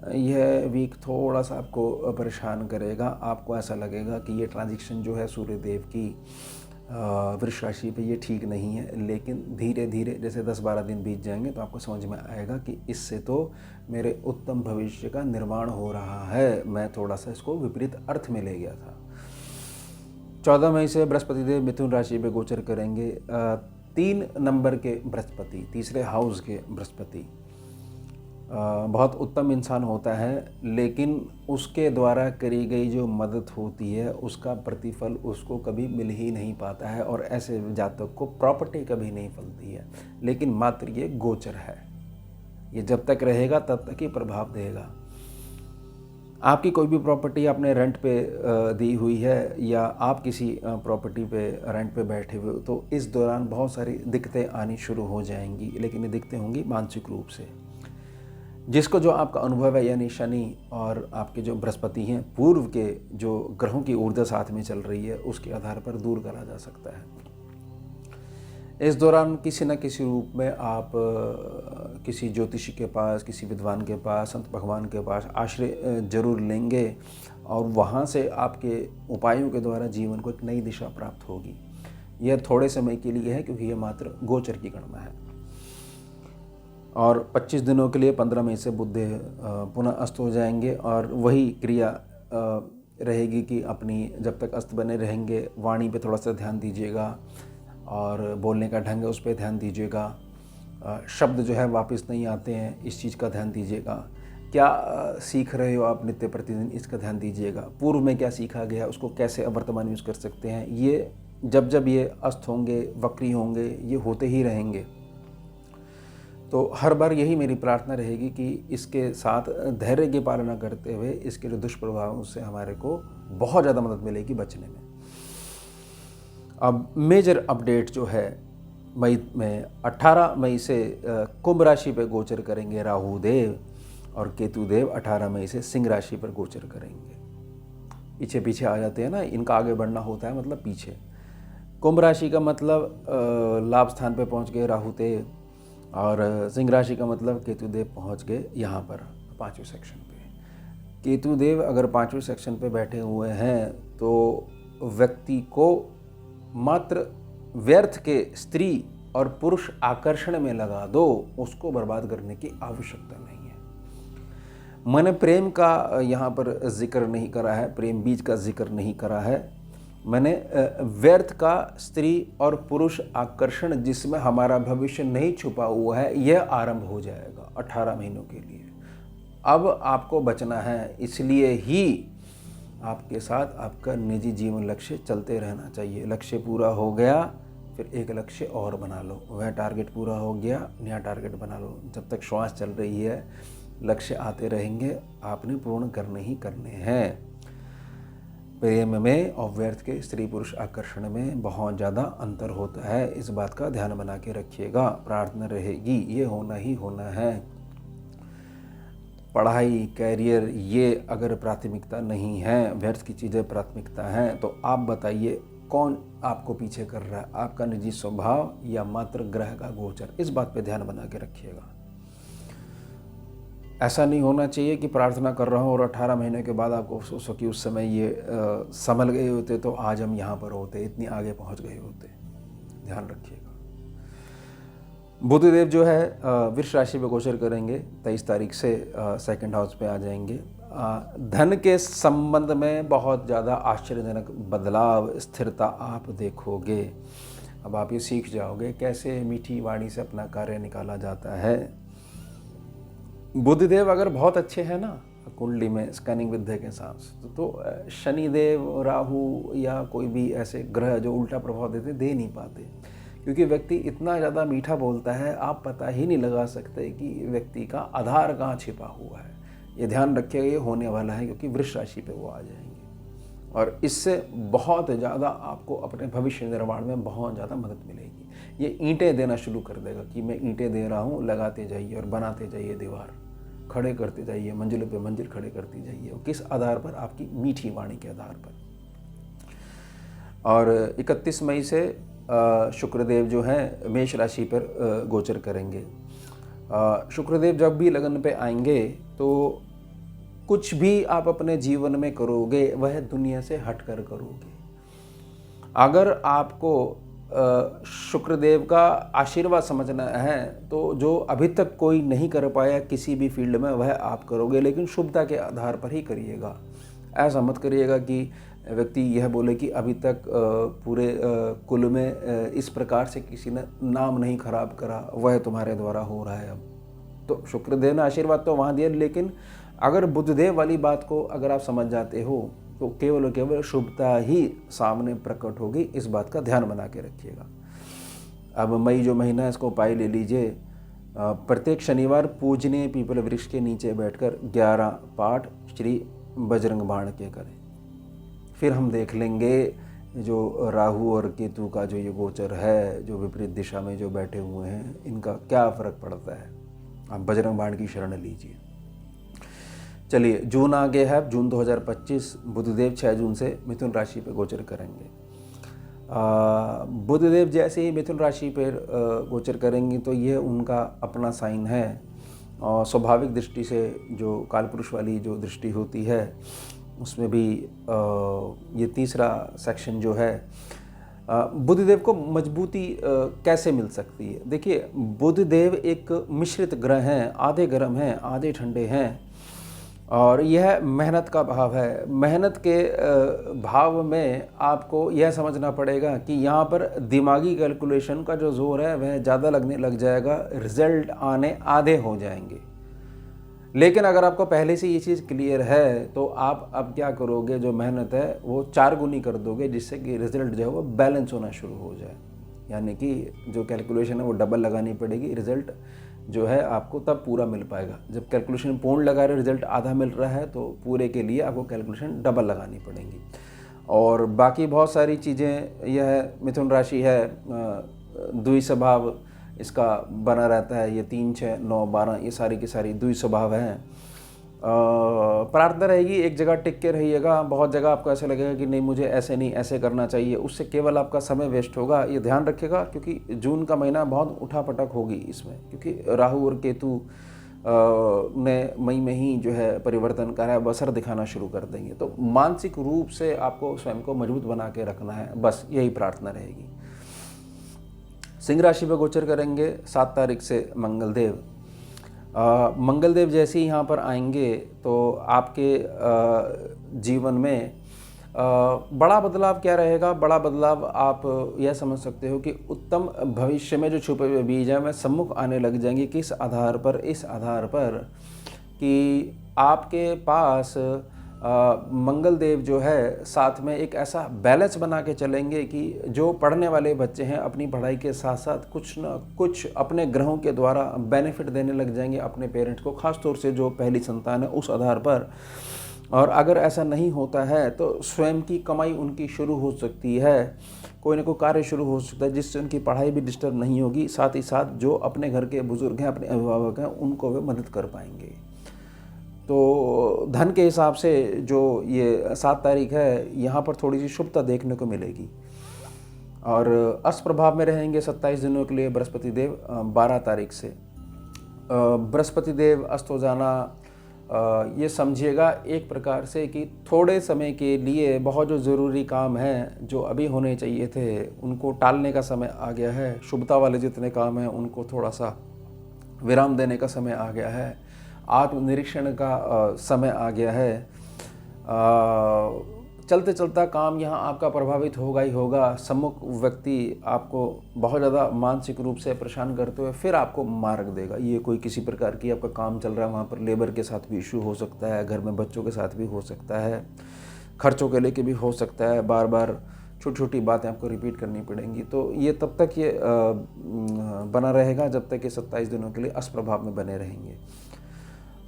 यह वीक थोड़ा सा आपको परेशान करेगा। आपको ऐसा लगेगा कि ये ट्रांजिशन जो है सूर्यदेव की वृष राशि पे ये ठीक नहीं है, लेकिन धीरे धीरे जैसे 10-12 दिन बीत जाएंगे तो आपको समझ में आएगा कि इससे तो मेरे उत्तम भविष्य का निर्माण हो रहा है। मैं थोड़ा सा इसको विपरीत अर्थ में ले गया था। 14 मई से बृहस्पति देव मिथुन राशि पे गोचर करेंगे। 3 नंबर के बृहस्पति, तीसरे हाउस के बृहस्पति बहुत उत्तम इंसान होता है, लेकिन उसके द्वारा करी गई जो मदद होती है उसका प्रतिफल उसको कभी मिल ही नहीं पाता है, और ऐसे जातक को प्रॉपर्टी कभी नहीं फलती है। लेकिन मात्र ये गोचर है, ये जब तक रहेगा तब तक ही प्रभाव देगा। आपकी कोई भी प्रॉपर्टी आपने रेंट पे दी हुई है या आप किसी प्रॉपर्टी पे रेंट पे बैठे हुए हो, तो इस दौरान बहुत सारी दिक्कतें आनी शुरू हो जाएंगी, लेकिन ये दिक्कतें होंगी मानसिक रूप से। जिसको जो आपका अनुभव है, यानी शनि और आपके जो बृहस्पति हैं, पूर्व के जो ग्रहों की ऊर्जा साथ में चल रही है, उसके आधार पर दूर करा जा सकता है। इस दौरान किसी न किसी रूप में आप किसी ज्योतिषी के पास, किसी विद्वान के पास, संत भगवान के पास आश्रय जरूर लेंगे और वहाँ से आपके उपायों के द्वारा जीवन को एक नई दिशा प्राप्त होगी। यह थोड़े समय के लिए है, क्योंकि यह मात्र गोचर की गणना है। और 25 दिनों के लिए 15 मई से बुध पुनः अस्त हो जाएंगे और वही क्रिया रहेगी कि अपनी जब तक अस्त बने रहेंगे, वाणी पे थोड़ा सा ध्यान दीजिएगा और बोलने का ढंग है उस पर ध्यान दीजिएगा। शब्द जो है वापस नहीं आते हैं, इस चीज़ का ध्यान दीजिएगा। क्या सीख रहे हो आप नित्य प्रतिदिन, इसका ध्यान दीजिएगा। पूर्व में क्या सीखा गया, उसको कैसे वर्तमान यूज़ कर सकते हैं। ये जब ये अस्त होंगे, वक्री होंगे, ये होते ही रहेंगे। तो हर बार यही मेरी प्रार्थना रहेगी कि इसके साथ धैर्य की पालना करते हुए इसके जो दुष्प्रभावों से हमारे को बहुत ज़्यादा मदद मिलेगी बचने में। अब मेजर अपडेट जो है मई में 18 मई से कुंभ राशि पर गोचर करेंगे राहु देव और केतु देव 18 मई से सिंह राशि पर गोचर करेंगे। पीछे पीछे आ जाते हैं ना, इनका आगे बढ़ना होता है मतलब पीछे। कुंभ राशि का मतलब लाभ स्थान पे पहुंच गए राहु देव और सिंह राशि का मतलब केतु देव पहुंच गए यहाँ पर 5वें सेक्शन पे। केतु देव अगर 5वें सेक्शन पे बैठे हुए हैं तो व्यक्ति को मात्र व्यर्थ के स्त्री और पुरुष आकर्षण में लगा दो, उसको बर्बाद करने की आवश्यकता नहीं है। मैंने प्रेम का यहाँ पर जिक्र नहीं करा है, प्रेम बीज का जिक्र नहीं करा है। मैंने व्यर्थ का स्त्री और पुरुष आकर्षण जिसमें हमारा भविष्य नहीं छुपा हुआ है, यह आरंभ हो जाएगा 18 महीनों के लिए। अब आपको बचना है, इसलिए ही आपके साथ आपका निजी जीवन लक्ष्य चलते रहना चाहिए। लक्ष्य पूरा हो गया, फिर एक लक्ष्य और बना लो। वह टारगेट पूरा हो गया, नया टारगेट बना लो। जब तक श्वास चल रही है लक्ष्य आते रहेंगे, आपने पूर्ण करने ही करने हैं। प्रेम में और व्यर्थ के स्त्री पुरुष आकर्षण में बहुत ज़्यादा अंतर होता है, इस बात का ध्यान बना के रखिएगा। प्रार्थना रहेगी, ये होना ही होना है। पढ़ाई, कैरियर, ये अगर प्राथमिकता नहीं है, व्यर्थ की चीज़ें प्राथमिकता हैं, तो आप बताइए कौन आपको पीछे कर रहा है, आपका निजी स्वभाव या मात्र ग्रह का गोचर। इस बात पे ध्यान बना के रखिएगा। ऐसा नहीं होना चाहिए कि प्रार्थना कर रहा हूँ और 18 महीने के बाद आपको अफसोस हो कि उस समय ये संभल गए होते तो आज हम यहाँ पर होते, इतनी आगे पहुँच गए होते। ध्यान रखिएगा। बुधदेव जो है वृष राशि में गोचर करेंगे 23 तारीख से सेकंड हाउस पे आ जाएंगे। धन के संबंध में बहुत ज़्यादा आश्चर्यजनक बदलाव, स्थिरता आप देखोगे। अब आप ये सीख जाओगे कैसे मीठी वाणी से अपना कार्य निकाला जाता है। बुधदेव अगर बहुत अच्छे हैं ना कुंडली में स्कैनिंग विद्या के साथ, तो शनिदेव, राहु या कोई भी ऐसे ग्रह जो उल्टा प्रभाव देते दे नहीं पाते, क्योंकि व्यक्ति इतना ज़्यादा मीठा बोलता है, आप पता ही नहीं लगा सकते कि व्यक्ति का आधार कहाँ छिपा हुआ है। ये ध्यान रखिएगा, ये होने वाला है, क्योंकि वृष राशि पे वो आ जाएंगे और इससे बहुत ज़्यादा आपको अपने भविष्य निर्माण में बहुत ज़्यादा मदद मिलेगी। ये ईंटें देना शुरू कर देगा कि मैं ईंटें दे रहा हूँ, लगाते जाइए और बनाते जाइए, दीवार खड़े करते जाइए, मंजिल पे मंजिल खड़े करती जाइए। और किस आधार पर? आपकी मीठी वाणी के आधार पर। और 31 मई से शुक्रदेव जो हैं मेष राशि पर गोचर करेंगे। शुक्रदेव जब भी लगन पे आएंगे तो कुछ भी आप अपने जीवन में करोगे वह दुनिया से हटकर करोगे। अगर आपको शुक्रदेव का आशीर्वाद समझना है तो जो अभी तक कोई नहीं कर पाया किसी भी फील्ड में, वह आप करोगे, लेकिन शुभता के आधार पर ही करिएगा। ऐसा मत करिएगा कि व्यक्ति यह बोले कि अभी तक पूरे कुल में इस प्रकार से किसी ने नाम नहीं खराब करा, वह तुम्हारे द्वारा हो रहा है। अब तो शुक्रदेव ने आशीर्वाद तो वहाँ दिया, लेकिन अगर बुधदेव वाली बात को अगर आप समझ जाते हो तो केवल और केवल शुभता ही सामने प्रकट होगी। इस बात का ध्यान बना के रखिएगा। अब मई जो महीना है इसको उपाय ले लीजिए। प्रत्येक शनिवार पूजनीय पीपल वृक्ष के नीचे बैठकर 11 पाठ श्री बजरंग बाण के करें। फिर हम देख लेंगे जो राहु और केतु का जो ये गोचर है, जो विपरीत दिशा में जो बैठे हुए हैं, इनका क्या फ़र्क पड़ता है। आप बजरंग बाण की शरण लीजिए। चलिए, जून आ गया है। जून 2025 बुधदेव 6 जून से मिथुन राशि पे गोचर करेंगे। बुधदेव जैसे ही मिथुन राशि पर गोचर करेंगे तो ये उनका अपना साइन है, और स्वाभाविक दृष्टि से जो कालपुरुष वाली जो दृष्टि होती है उसमें भी ये तीसरा सेक्शन जो है, बुधदेव को मजबूती कैसे मिल सकती है। देखिए, बुधदेव एक मिश्रित ग्रह हैं, आधे गर्म हैं आधे ठंडे हैं, और यह मेहनत का भाव है। मेहनत के भाव में आपको यह समझना पड़ेगा कि यहाँ पर दिमागी कैलकुलेशन का जो जोर है वह ज़्यादा लगने लग जाएगा, रिजल्ट आने आधे हो जाएंगे। लेकिन अगर आपको पहले से ये चीज़ क्लियर है तो आप अब क्या करोगे, जो मेहनत है वो 4 गुनी कर दोगे, जिससे कि रिजल्ट जो है वो बैलेंस होना शुरू हो जाए। यानी कि जो कैलकुलेशन है वो डबल लगानी पड़ेगी, रिजल्ट जो है आपको तब पूरा मिल पाएगा। जब कैलकुलेशन पूर्ण लगा रहे रिजल्ट आधा मिल रहा है तो पूरे के लिए आपको कैलकुलेशन डबल लगानी पड़ेगी। और बाकी बहुत सारी चीज़ें, यह मिथुन राशि है, द्वि स्वभाव इसका बना रहता है। ये 3, 6, 9, 12 ये सारी की सारी द्वि स्वभाव हैं। प्रार्थना रहेगी एक जगह टिक के रहिएगा। बहुत जगह आपको ऐसा लगेगा कि नहीं मुझे ऐसे नहीं ऐसे करना चाहिए, उससे केवल आपका समय वेस्ट होगा। ये ध्यान रखिएगा, क्योंकि जून का महीना बहुत उठापटक होगी इसमें, क्योंकि राहु और केतु ने मई में ही जो है परिवर्तन का है, असर दिखाना शुरू कर देंगे। तो मानसिक रूप से आपको स्वयं को मजबूत बना के रखना है, बस यही प्रार्थना रहेगी। सिंह राशि पर गोचर करेंगे 7 तारीख से मंगलदेव। मंगलदेव जैसे ही यहाँ पर आएंगे तो आपके जीवन में बड़ा बदलाव क्या रहेगा। बड़ा बदलाव आप यह समझ सकते हो कि उत्तम भविष्य में जो छुपे हुए बीज हैं वह सम्मुख आने लग जाएंगे। किस आधार पर? इस आधार पर कि आपके पास मंगलदेव जो है साथ में एक ऐसा बैलेंस बना के चलेंगे कि जो पढ़ने वाले बच्चे हैं अपनी पढ़ाई के साथ साथ कुछ न कुछ अपने ग्रहों के द्वारा बेनिफिट देने लग जाएंगे अपने पेरेंट्स को, खास तौर से जो पहली संतान है उस आधार पर। और अगर ऐसा नहीं होता है तो स्वयं की कमाई उनकी शुरू हो सकती है, कोई ना कोई कार्य शुरू हो सकता है जिससे उनकी पढ़ाई भी डिस्टर्ब नहीं होगी। साथ ही साथ जो अपने घर के बुजुर्ग हैं, अपने अभिभावक हैं, उनको वे मदद कर पाएंगे। तो धन के हिसाब से जो ये 7 तारीख है यहाँ पर थोड़ी सी शुभता देखने को मिलेगी। और अस्त प्रभाव में रहेंगे 27 दिनों के लिए बृहस्पति देव 12 तारीख से। बृहस्पति देव अस्त हो जाना ये समझिएगा एक प्रकार से कि थोड़े समय के लिए बहुत जो ज़रूरी काम हैं जो अभी होने चाहिए थे उनको टालने का समय आ गया है। शुभता वाले जितने काम हैं उनको थोड़ा सा विराम देने का समय आ गया है। आत्मनिरीक्षण का समय आ गया है। चलते चलता काम यहाँ आपका प्रभावित होगा ही होगा। सम्मुख व्यक्ति आपको बहुत ज़्यादा मानसिक रूप से परेशान करते हुए फिर आपको मार्ग देगा। ये कोई किसी प्रकार की आपका काम चल रहा है वहाँ पर लेबर के साथ भी इशू हो सकता है, घर में बच्चों के साथ भी हो सकता है, खर्चों के लेके भी हो सकता है, बार बार छोटी छोटी बातें आपको रिपीट करनी पड़ेंगी। तो ये तब तक ये बना रहेगा जब तक ये 27 दिनों के लिए अष्टप्रभाव में बने रहेंगे।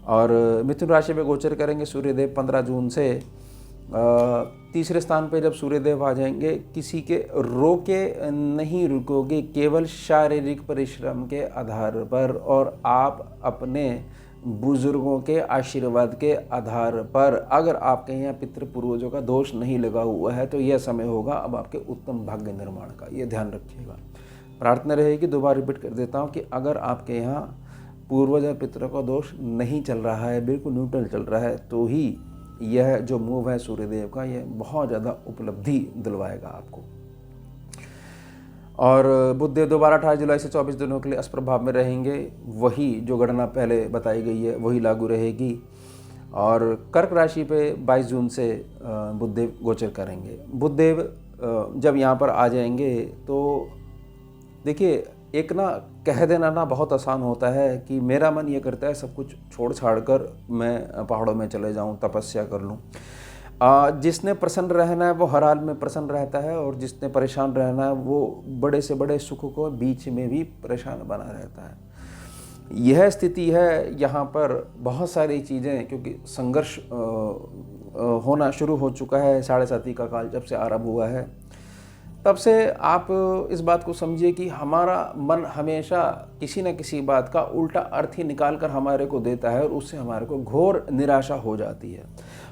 और मिथुन राशि में गोचर करेंगे सूर्यदेव 15 जून से। तीसरे स्थान पे जब सूर्यदेव आ जाएंगे, किसी के रोके नहीं रुकोगे, केवल शारीरिक परिश्रम के आधार पर और आप अपने बुजुर्गों के आशीर्वाद के आधार पर। अगर आपके यहाँ पितृपूर्वजों का दोष नहीं लगा हुआ है तो यह समय होगा अब आपके उत्तम भाग्य निर्माण का, ये ध्यान रखिएगा। प्रार्थना रहेगी, दोबारा रिपीट कर देता हूँ, कि अगर आपके यहाँ पूर्वज और पितरों का दोष नहीं चल रहा है, बिल्कुल न्यूट्रल चल रहा है, तो ही यह जो मूव है सूर्यदेव का यह बहुत ज़्यादा उपलब्धि दिलवाएगा आपको। और बुधदेव दोबारा 18 जुलाई से 24 दिनों के लिए अष्टप्रभाव में रहेंगे। वही जो गणना पहले बताई गई है वही लागू रहेगी। और कर्क राशि पे 22 जून से बुधदेव गोचर करेंगे। बुधदेव जब यहाँ पर आ जाएंगे तो देखिए, एक ना कह देना ना बहुत आसान होता है कि मेरा मन ये करता है सब कुछ छोड़ छाड़ कर मैं पहाड़ों में चले जाऊं, तपस्या कर लूं। जिसने प्रसन्न रहना है वो हर हाल में प्रसन्न रहता है, और जिसने परेशान रहना है वो बड़े से बड़े सुख को बीच में भी परेशान बना रहता है। यह स्थिति है यहाँ पर। बहुत सारी चीज़ें, क्योंकि संघर्ष होना शुरू हो चुका है, 7.5 का काल जब से आरंभ हुआ है, तब से आप इस बात को समझिए कि हमारा मन हमेशा किसी न किसी बात का उल्टा अर्थ ही निकाल कर हमारे को देता है और उससे हमारे को घोर निराशा हो जाती है।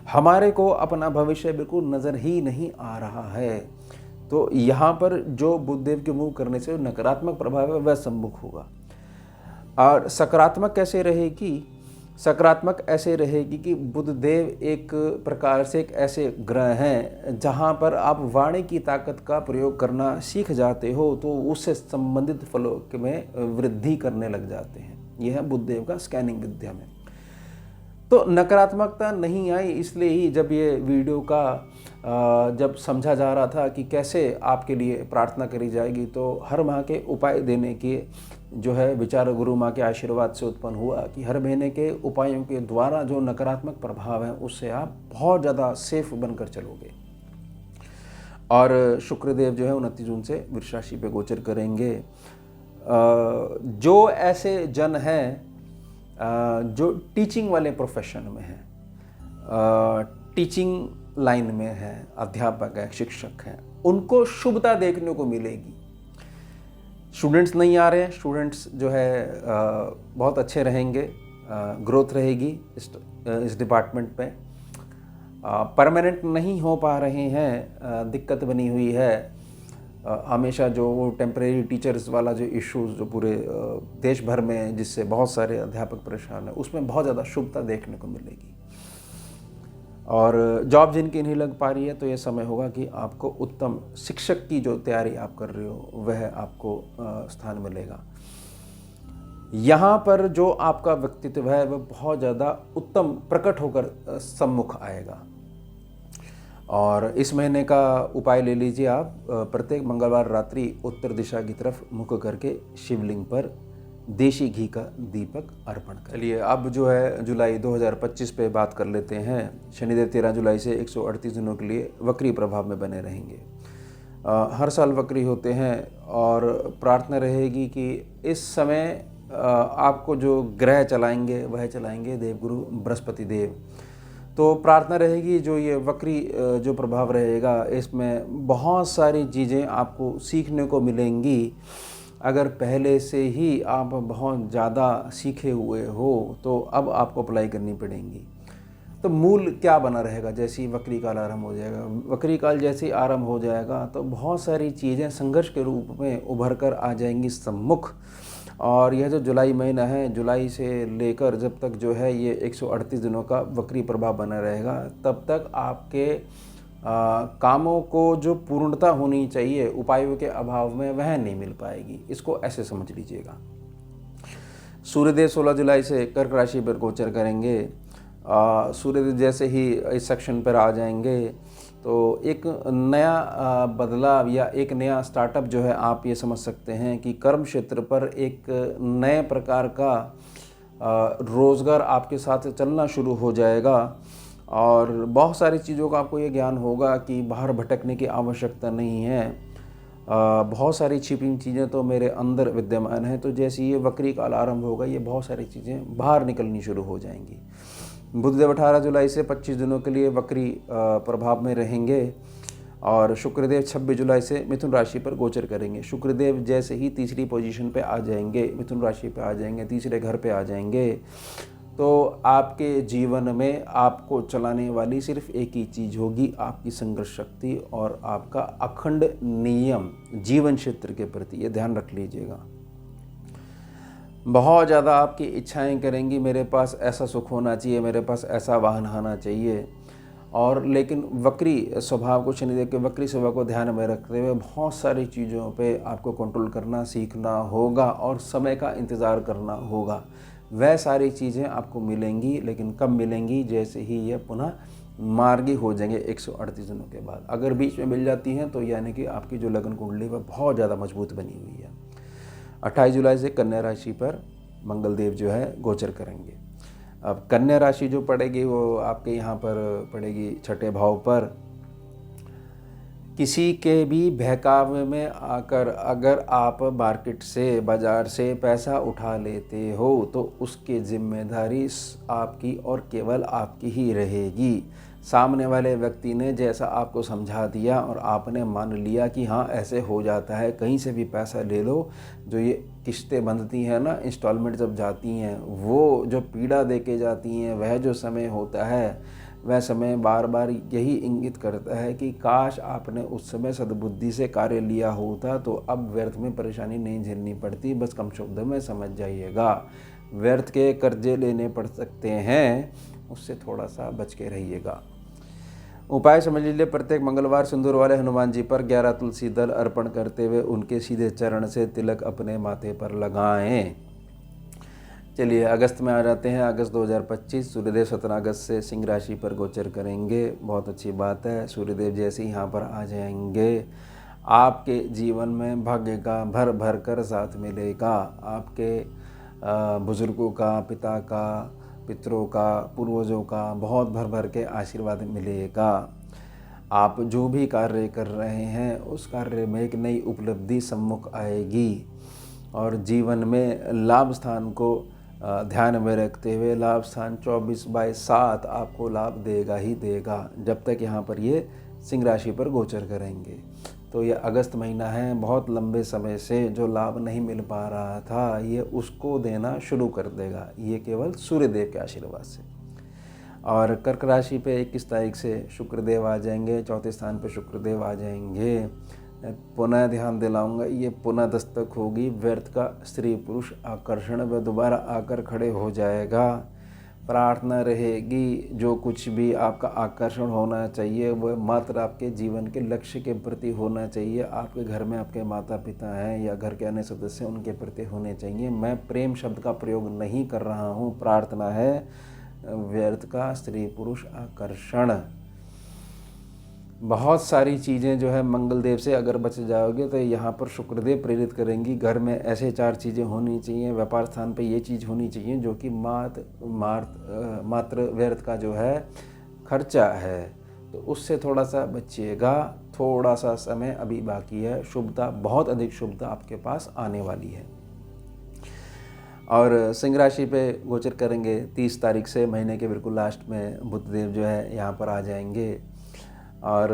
हमारे को अपना भविष्य बिल्कुल नज़र ही नहीं आ रहा है। तो यहाँ पर जो बुद्धदेव के मूव करने से नकारात्मक प्रभाव है वह सम्मुख होगा। और सकारात्मक कैसे रहेगी? सकारात्मक ऐसे रहेगी कि बुधदेव एक प्रकार से एक ऐसे ग्रह हैं जहाँ पर आप वाणी की ताकत का प्रयोग करना सीख जाते हो तो उससे संबंधित फलों में वृद्धि करने लग जाते हैं। यह है बुधदेव का स्कैनिंग विद्या में। तो नकारात्मकता नहीं आई, इसलिए ही जब ये वीडियो का जब समझा जा रहा था कि कैसे आपके लिए प्रार्थना करी जाएगी, तो हर माह के उपाय देने के जो है विचार गुरु माँ के आशीर्वाद से उत्पन्न हुआ कि हर महीने के उपायों के द्वारा जो नकारात्मक प्रभाव है उससे आप बहुत ज़्यादा सेफ बनकर चलोगे। और शुक्रदेव जो है 29 जून से वृष राशि पे गोचर करेंगे। जो ऐसे जन हैं जो टीचिंग वाले प्रोफेशन में हैं, टीचिंग लाइन में हैं, अध्यापक है, शिक्षक हैं, उनको शुभता देखने को मिलेगी। स्टूडेंट्स नहीं आ रहे हैं, स्टूडेंट्स जो है बहुत अच्छे रहेंगे, ग्रोथ रहेगी इस डिपार्टमेंट में। परमानेंट नहीं हो पा रहे हैं, दिक्कत बनी हुई है। हमेशा जो वो टेम्परेरी टीचर्स वाला जो इश्यूज जो पूरे देश भर में जिससे बहुत सारे अध्यापक परेशान हैं, उसमें बहुत ज़्यादा शुभता देखने को मिलेगी। और जॉब जिनकी नहीं लग पा रही है तो ये समय होगा कि आपको उत्तम शिक्षक की जो तैयारी आप कर रहे हो वह आपको स्थान मिलेगा। यहाँ पर जो आपका व्यक्तित्व है वह बहुत ज़्यादा उत्तम प्रकट होकर सम्मुख आएगा। और इस महीने का उपाय ले लीजिए आप, प्रत्येक मंगलवार रात्रि उत्तर दिशा की तरफ मुख करके शिवलिंग पर देशी घी का दीपक अर्पण करें। चलिए अब जो है जुलाई 2025 पे बात कर लेते हैं। शनिदेव 13 जुलाई से 138 दिनों के लिए वक्री प्रभाव में बने रहेंगे। हर साल वक्री होते हैं और प्रार्थना रहेगी कि इस समय आपको जो ग्रह चलाएंगे वह चलाएंगे देवगुरु बृहस्पति देव। तो प्रार्थना रहेगी जो ये वक्री जो प्रभाव रहेगा इसमें बहुत सारी चीज़ें आपको सीखने को मिलेंगी। अगर पहले से ही आप बहुत ज़्यादा सीखे हुए हो तो अब आपको अप्लाई करनी पड़ेंगी। तो मूल क्या बना रहेगा? जैसे ही वक्री काल आरंभ हो जाएगा, वक्री काल जैसे ही आरंभ हो जाएगा तो बहुत सारी चीज़ें संघर्ष के रूप में उभर कर आ जाएंगी सम्मुख। और यह जो जुलाई महीना है, जुलाई से लेकर जब तक जो है ये 138 दिनों का वक्री प्रभाव बना रहेगा, तब तक आपके कामों को जो पूर्णता होनी चाहिए उपायों के अभाव में वह नहीं मिल पाएगी। इसको ऐसे समझ लीजिएगा। सूर्यदेव 16 जुलाई से कर्क राशि पर गोचर करेंगे। सूर्यदेव जैसे ही इस सेक्शन पर आ जाएंगे तो एक नया बदलाव या एक नया स्टार्टअप जो है आप ये समझ सकते हैं कि कर्म क्षेत्र पर एक नए प्रकार का रोज़गार आपके साथ चलना शुरू हो जाएगा। और बहुत सारी चीज़ों का आपको ये ज्ञान होगा कि बाहर भटकने की आवश्यकता नहीं है। बहुत सारी छिपी चीज़ें तो मेरे अंदर विद्यमान हैं। तो जैसे ये वक्री काल आरंभ होगा ये बहुत सारी चीज़ें बाहर निकलनी शुरू हो जाएंगी। बुधदेव 18 जुलाई से 25 दिनों के लिए वक्री प्रभाव में रहेंगे और शुक्रदेव 26 जुलाई से मिथुन राशि पर गोचर करेंगे। शुक्रदेव जैसे ही तीसरी पोजीशन पे आ जाएंगे, मिथुन राशि पे आ जाएंगे, तीसरे घर पे आ जाएंगे, तो आपके जीवन में आपको चलाने वाली सिर्फ एक ही चीज़ होगी, आपकी संघर्ष शक्ति और आपका अखंड नियम जीवन क्षेत्र के प्रति। ये ध्यान रख लीजिएगा। बहुत ज़्यादा आपकी इच्छाएं करेंगी, मेरे पास ऐसा सुख होना चाहिए, मेरे पास ऐसा वाहन आना चाहिए। और लेकिन वक्री स्वभाव को, शनिदेव के वक्री स्वभाव को ध्यान में रखते हुए बहुत सारी चीज़ों पे आपको कंट्रोल करना सीखना होगा और समय का इंतज़ार करना होगा। वह सारी चीज़ें आपको मिलेंगी, लेकिन कब मिलेंगी? जैसे ही यह पुनः मार्गी हो जाएंगे 138 दिनों के बाद। अगर बीच में मिल जाती हैं तो यानी कि आपकी जो लगन कुंडली वह बहुत ज़्यादा मजबूत बनी हुई है। 28 जुलाई से कन्या राशि पर मंगल देव जो है गोचर करेंगे। अब कन्या राशि जो पड़ेगी वो आपके यहाँ पर पड़ेगी छठे भाव पर। किसी के भी बहकावे में आकर अगर आप मार्केट से, बाज़ार से पैसा उठा लेते हो तो उसकी जिम्मेदारी आपकी और केवल आपकी ही रहेगी। सामने वाले व्यक्ति ने जैसा आपको समझा दिया और आपने मान लिया कि हाँ ऐसे हो जाता है, कहीं से भी पैसा ले लो, जो ये किस्तें बंधती हैं ना, इंस्टॉलमेंट जब जाती हैं, वो जो पीड़ा दे के जाती हैं, वह जो समय होता है, वह समय बार बार यही इंगित करता है कि काश आपने उस समय सद्बुद्धि से कार्य लिया होता तो अब व्यर्थ में परेशानी नहीं झेलनी पड़ती। बस कम शब्दों में समझ जाइएगा, व्यर्थ के कर्जे लेने पड़ सकते हैं, उससे थोड़ा सा बच के रहिएगा। उपाय समझ लीजिए, प्रत्येक मंगलवार सिंदूर वाले हनुमान जी पर 11 तुलसी दल अर्पण करते हुए उनके सीधे चरण से तिलक अपने माथे पर लगाएं। चलिए अगस्त में आ जाते हैं। अगस्त 2025 सूर्यदेव 17 अगस्त से सिंह राशि पर गोचर करेंगे। बहुत अच्छी बात है, सूर्यदेव जैसे ही यहाँ पर आ जाएंगे आपके जीवन में भाग्य का भर भर कर साथ मिलेगा। आपके बुजुर्गों का, पिता का, पितरों का, पूर्वजों का बहुत भर भर के आशीर्वाद मिलेगा। आप जो भी कार्य कर रहे हैं उस कार्य में एक नई उपलब्धि सम्मुख आएगी और जीवन में लाभ स्थान को ध्यान में रखते हुए लाभ स्थान 24/7 आपको लाभ देगा ही देगा जब तक यहाँ पर ये सिंह राशि पर गोचर करेंगे। तो ये अगस्त महीना है, बहुत लंबे समय से जो लाभ नहीं मिल पा रहा था ये उसको देना शुरू कर देगा, ये केवल सूर्यदेव के आशीर्वाद से। और कर्क राशि पे 21 तारीख से शुक्रदेव आ जाएंगे, चौथे स्थान पे शुक्रदेव आ जाएंगे। पुनः ध्यान दिलाऊंगा, ये पुनः दस्तक होगी व्यर्थ का स्त्री पुरुष आकर्षण, वह दोबारा आकर खड़े हो जाएगा। प्रार्थना रहेगी जो कुछ भी आपका आकर्षण होना चाहिए वह मात्र आपके जीवन के लक्ष्य के प्रति होना चाहिए। आपके घर में आपके माता पिता हैं या घर के अन्य सदस्य, उनके प्रति होने चाहिए। मैं प्रेम शब्द का प्रयोग नहीं कर रहा हूँ, प्रार्थना है व्यर्थ का स्त्री पुरुष आकर्षण। बहुत सारी चीज़ें जो है मंगल देव से अगर बच जाओगे तो यहाँ पर शुक्रदेव प्रेरित करेंगी। घर में ऐसे 4 चीज़ें होनी चाहिए, व्यापार स्थान पे ये चीज़ होनी चाहिए जो कि मात्र व्यर्थ का जो है खर्चा है, तो उससे थोड़ा सा बचिएगा। थोड़ा सा समय अभी बाकी है, शुभता, बहुत अधिक शुभता आपके पास आने वाली है। और सिंह राशि पे गोचर करेंगे 30 तारीख से, महीने के बिल्कुल लास्ट में बुधदेव जो है यहाँ पर आ जाएंगे। और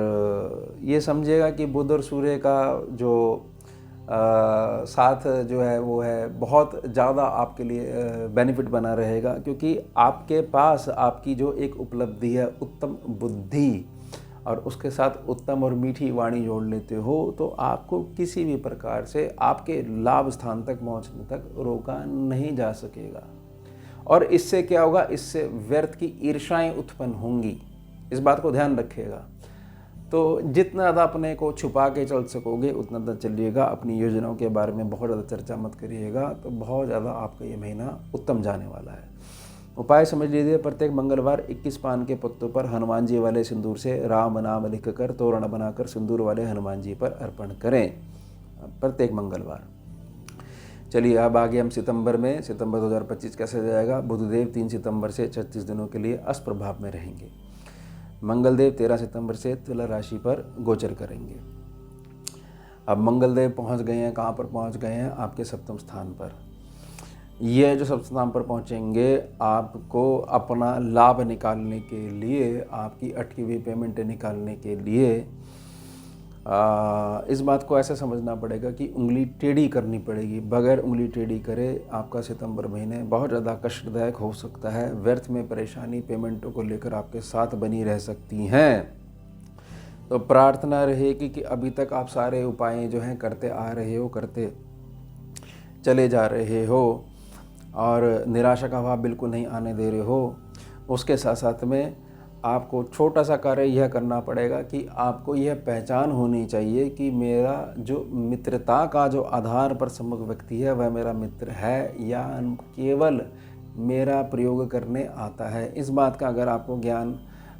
ये समझिएगा कि बुध और सूर्य का जो साथ जो है वो है बहुत ज़्यादा आपके लिए बेनिफिट बना रहेगा, क्योंकि आपके पास आपकी जो एक उपलब्धि है उत्तम बुद्धि और उसके साथ उत्तम और मीठी वाणी जोड़ लेते हो तो आपको किसी भी प्रकार से आपके लाभ स्थान तक पहुंचने तक रोका नहीं जा सकेगा। और इससे क्या होगा, इससे व्यर्थ की ईर्ष्याएं उत्पन्न होंगी, इस बात को ध्यान रखिएगा। तो जितना ज़्यादा अपने को छुपा के चल सकोगे उतना ज़्यादा चलिएगा। अपनी योजनाओं के बारे में बहुत ज़्यादा चर्चा मत करिएगा, तो बहुत ज़्यादा आपका ये महीना उत्तम जाने वाला है। उपाय समझ लीजिए, प्रत्येक मंगलवार 21 पान के पत्तों पर हनुमान जी वाले सिंदूर से राम नाम लिखकर तोरण बनाकर सिंदूर वाले हनुमान जी पर अर्पण करें प्रत्येक मंगलवार। चलिए अब आगे हम सितंबर में, सितंबर 2025 कैसे जाएगा। बुधदेव 3 सितंबर से 36 दिनों के लिए अष्टप्रभाव में रहेंगे। मंगलदेव 13 सितंबर से तुला राशि पर गोचर करेंगे। अब मंगलदेव पहुंच गए हैं, कहाँ पर पहुंच गए हैं, आपके सप्तम स्थान पर। ये जो सप्तम स्थान पर पहुंचेंगे आपको अपना लाभ निकालने के लिए, आपकी अटकी हुई पेमेंट निकालने के लिए इस बात को ऐसे समझना पड़ेगा कि उंगली टेढ़ी करनी पड़ेगी। बगैर उंगली टेढ़ी करे आपका सितंबर महीने बहुत ज़्यादा कष्टदायक हो सकता है। व्यर्थ में परेशानी पेमेंटों को लेकर आपके साथ बनी रह सकती हैं। तो प्रार्थना रहेगी कि अभी तक आप सारे उपाय जो हैं करते आ रहे हो, करते चले जा रहे हो और निराशा का भाव बिल्कुल नहीं आने दे रहे हो। उसके साथ साथ में आपको छोटा सा कार्य यह करना पड़ेगा कि आपको यह पहचान होनी चाहिए कि मेरा जो मित्रता का जो आधार पर सम्मुख व्यक्ति है वह मेरा मित्र है या केवल मेरा प्रयोग करने आता है। इस बात का अगर आपको ज्ञान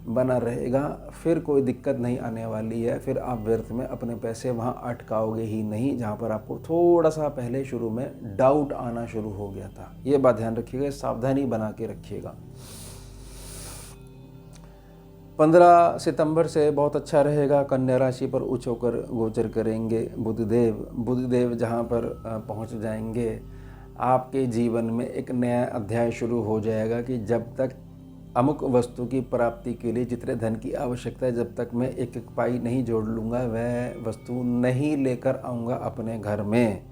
बना रहेगा फिर कोई दिक्कत नहीं आने वाली है। फिर आप व्यर्थ में अपने पैसे वहाँ अटकाओगे ही नहीं जहाँ पर आपको थोड़ा सा पहले शुरू में डाउट आना शुरू हो गया था। ये बात ध्यान रखिएगा, सावधानी बना के रखिएगा। 15 सितंबर से बहुत अच्छा रहेगा, कन्या राशि पर उच्च होकर गोचर करेंगे बुधदेव। बुधदेव जहाँ पर पहुँच जाएंगे आपके जीवन में एक नया अध्याय शुरू हो जाएगा कि जब तक अमुक वस्तु की प्राप्ति के लिए जितने धन की आवश्यकता है, जब तक मैं एक एक पाई नहीं जोड़ लूँगा वह वस्तु नहीं लेकर आऊँगा अपने घर में।